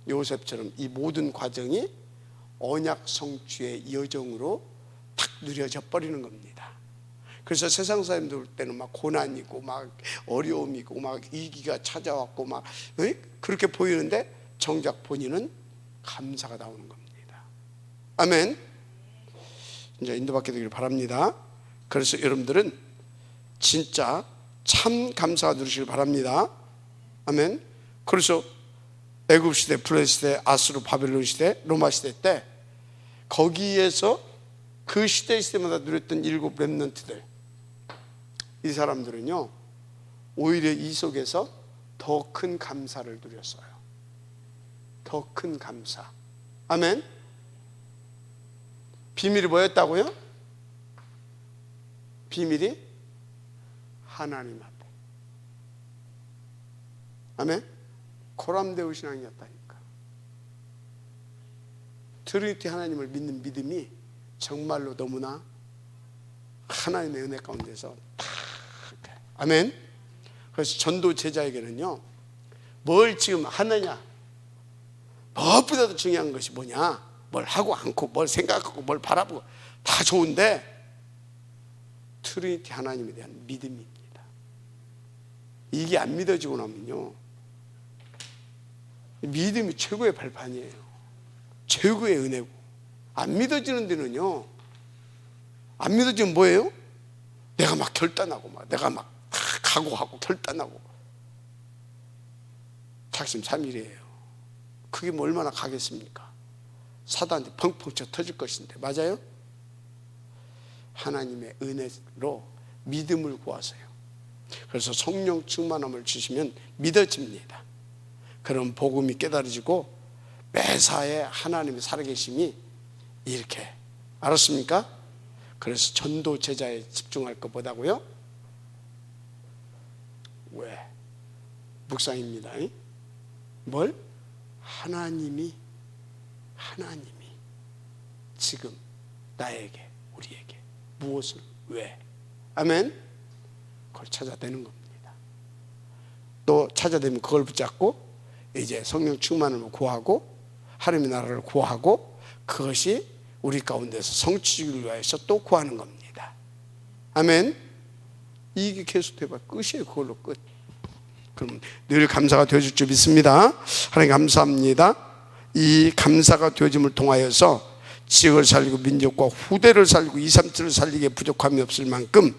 요셉처럼 이 모든 과정이 언약 성취의 여정으로 탁 누려져 버리는 겁니다. 그래서 세상 사람들 볼 때는 막 고난이고 막 어려움이고 막 위기가 찾아왔고 막 그렇게 보이는데 정작 본인은 감사가 나오는 겁니다. 아멘. 이제 인도받게 되기를 바랍니다. 그래서 여러분들은 진짜 참 감사가 누리시길 바랍니다. 아멘. 그래서 애굽 시대, 블레 시대, 아수르, 바벨론 시대, 로마 시대 때 거기에서 그 시대마다 누렸던 7 렘넌트들, 이 사람들은요 오히려 이 속에서 더 큰 감사를 누렸어요. 더 큰 감사. 아멘. 비밀이 뭐였다고요? 비밀이 하나님 앞에. 아멘. 코람데오 신앙이었다니까. 트리니티 하나님을 믿는 믿음이 정말로 너무나 하나님의 은혜 가운데서 아멘. 그래서 전도 제자에게는요 뭘 지금 하느냐, 무엇보다도 중요한 것이 뭐냐, 뭘 하고 않고 뭘 생각하고 뭘 바라보고 다 좋은데 트리니티 하나님에 대한 믿음입니다. 이게 안 믿어지고 나면요 믿음이 최고의 발판이에요. 최고의 은혜고, 안 믿어지는 데는요, 안 믿어지면 뭐예요? 내가 막 결단하고 막 내가 막 각오하고 결단하고 작심삼일이에요. 그게 뭐 얼마나 가겠습니까? 사단한테 펑펑 쳐 터질 것인데. 맞아요? 하나님의 은혜로 믿음을 구하세요. 그래서 성령 충만함을 주시면 믿어집니다. 그럼 복음이 깨달아지고 매사에 하나님의 살아계심이 이렇게, 알았습니까? 그래서 전도 제자에 집중할 것보다고요, 왜? 묵상입니다. 뭘? 하나님이 지금 나에게, 우리에게 무엇을, 왜? 아멘. 그걸 찾아내는 겁니다. 또 찾아내면 그걸 붙잡고 이제 성령 충만을 구하고 하나님의 나라를 구하고 그것이 우리 가운데서 성취를 위해서 또 구하는 겁니다. 아멘. 이게 계속돼봐 끝이에요. 그걸로 끝. 그럼 늘 감사가 되어줄 줄 믿습니다. 하나님 감사합니다. 이 감사가 되어짐을 통하여서 지역을 살리고 민족과 후대를 살리고 2, 3, 7을 살리기에 부족함이 없을 만큼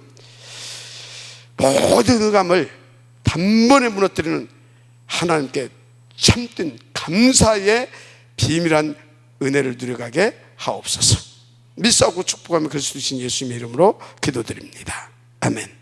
모든 의감을 단번에 무너뜨리는 하나님께 참된 감사의 비밀한 은혜를 누려가게 하옵소서. 믿사오고 축복하며 그리스도 주신 예수님의 이름으로 기도드립니다. 아멘.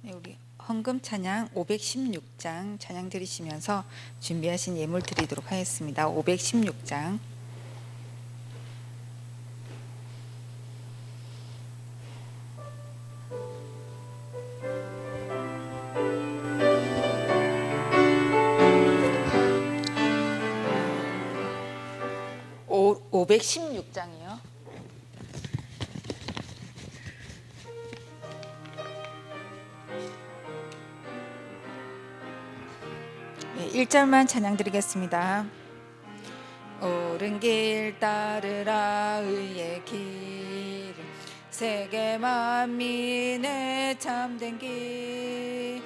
네, 우리 헌금 찬양 516장 찬양 드리시면서 준비하신 예물 드리도록 하겠습니다. 516장. 오 516장이요. 네, 1절만 찬양 드리겠습니다. 옳은 길 따르라 의의 길, 세계 만민의 참된 길,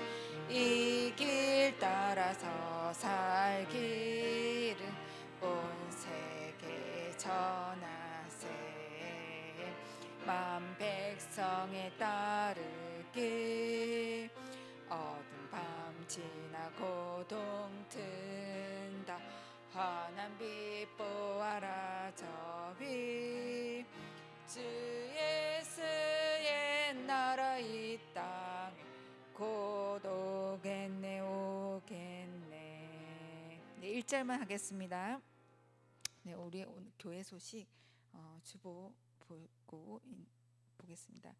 이 길 따라서 살기를 온 세계 전하세. 만 백성에 따르길, 어둠 밤 지나고 동튼다. 환한 빛 보아라 저위 주 예수의 나라 이 땅 곧 오겠네 오겠네. 네, 1절만 하겠습니다. 네, 우리 오늘 교회 소식 주보 보고 보겠습니다.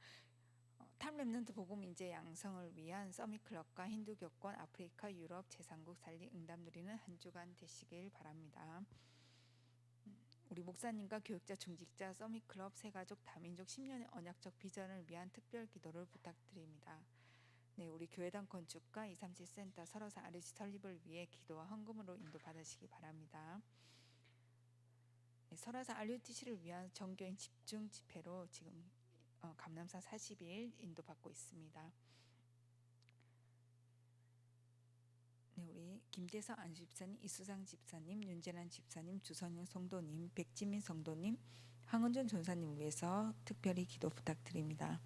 탑랩런트 복음 인재 양성을 위한 서밋 클럽과 힌두 교권 아프리카 유럽 제3국 살리 응답 누리는 한 주간 되시길 바랍니다. 우리 목사님과 교육자 중직자 서밋 클럽 새가족 다민족 10년의 언약적 비전을 위한 특별 기도를 부탁드립니다. 네, 우리 교회당 건축과 237 센터 설화산 RUC 설립을 위해 기도와 헌금으로 인도받으시기 바랍니다. 네, 설화산 RUTC를 위한 전교인 집중 집회로 지금 감남산 40일 인도받고 있습니다. 네, 우리 김대성 안집사님, 이수상 집사님, 윤재란 집사님, 주선영 성도님, 백지민 성도님, 황은준 전사님 위해서 특별히 기도 부탁드립니다.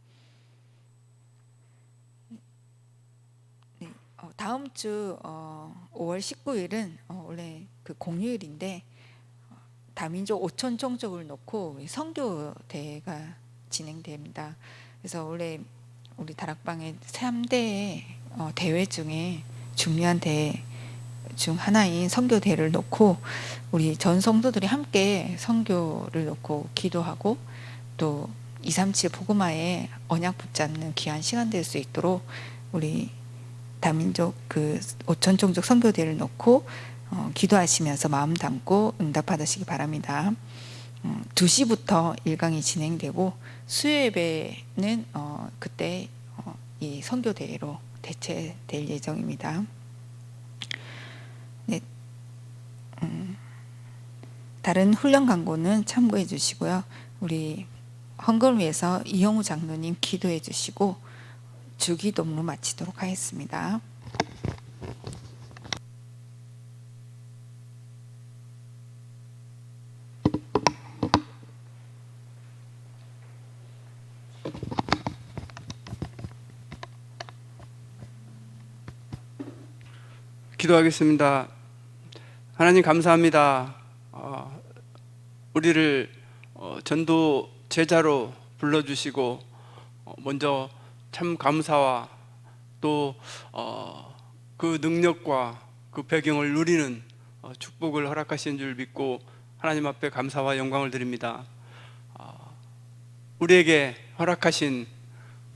네, 다음 주 5월 19일은 원래 그 공휴일인데 다민족 5천 종족을 놓고 선교 대회가 진행됩니다. 그래서 원래 우리 다락방의 3대 대회 중에 중요한 대회 중 하나인 선교 대회를 놓고 우리 전 성도들이 함께 선교를 놓고 기도하고 또 237 복음화에 언약 붙잡는 귀한 시간 될 수 있도록 우리 다민족 그 5천 종족 선교 대회를 놓고 기도하시면서 마음 담고 응답 받으시기 바랍니다. 2시부터 일강이 진행되고 수요 예배는 그때 이 선교 대회로 대체될 예정입니다. 네, 다른 훈련 광고는 참고해 주시고요. 우리 헌금을 위해서 이영우 장로님 기도해 주시고 주기도문으로 마치도록 하겠습니다. 기도하겠습니다. 하나님 감사합니다. 우리를 전도 제자로 불러주시고 먼저 참 감사와 또 그 능력과 그 배경을 누리는 축복을 허락하신 줄 믿고 하나님 앞에 감사와 영광을 드립니다. 우리에게 허락하신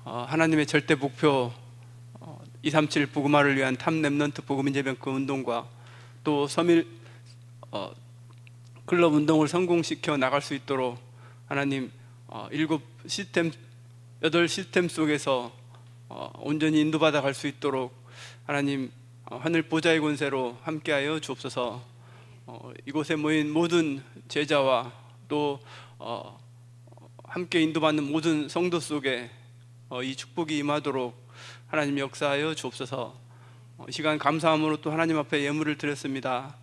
하나님의 절대 목표 237 복음화를 위한 탑 랩넌트 복음 인재병크 운동과 또 서밀 클럽 운동을 성공시켜 나갈 수 있도록 하나님 8 시스템 속에서 온전히 인도받아 갈 수 있도록 하나님 하늘 보좌의 권세로 함께하여 주옵소서. 이곳에 모인 모든 제자와 또 함께 인도받는 모든 성도 속에 이 축복이 임하도록 하나님 역사하여 주옵소서. 시간 감사함으로 또 하나님 앞에 예물을 드렸습니다.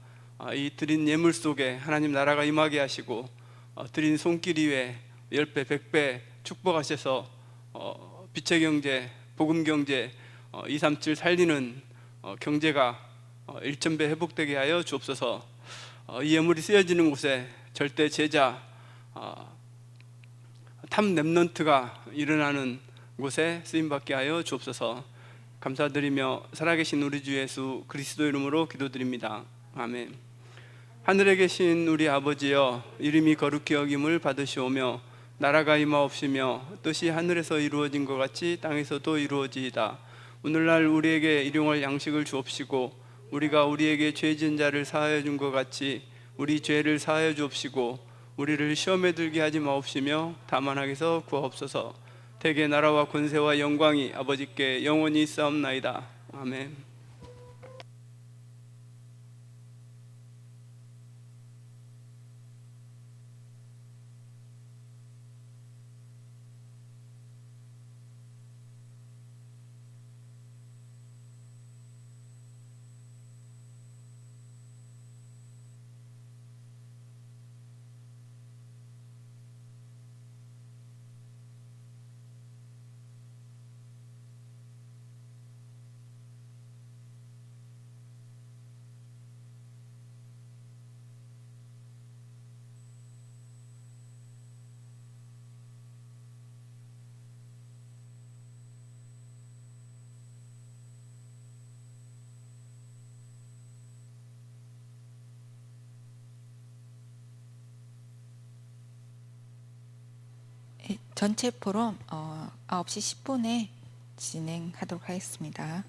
이 드린 예물 속에 하나님 나라가 임하게 하시고 드린 손길 위에 10배 100배 축복하셔서 빛의 경제, 복음 경제, 237 살리는 경제가 1000배 회복되게 하여 주옵소서. 이 예물이 쓰여지는 곳에 절대 제자 탑 랩넌트가 일어나는 곳에 쓰임받게 하여 주옵소서. 감사드리며 살아계신 우리 주 예수 그리스도 이름으로 기도드립니다. 아멘. 하늘에 계신 우리 아버지여, 이름이 거룩히 여김을 받으시오며 나라가 임하옵시며 뜻이 하늘에서 이루어진 것 같이 땅에서도 이루어지이다. 오늘날 우리에게 일용할 양식을 주옵시고 우리가 우리에게 죄 지은 자를 사하여 준 것 같이 우리 죄를 사하여 주옵시고 우리를 시험에 들게 하지 마옵시며 다만 악에서 구하옵소서. 대개 나라와 권세와 영광이 아버지께 영원히 있사옵나이다. 아멘. 전체 포럼 9시 10분에 진행하도록 하겠습니다.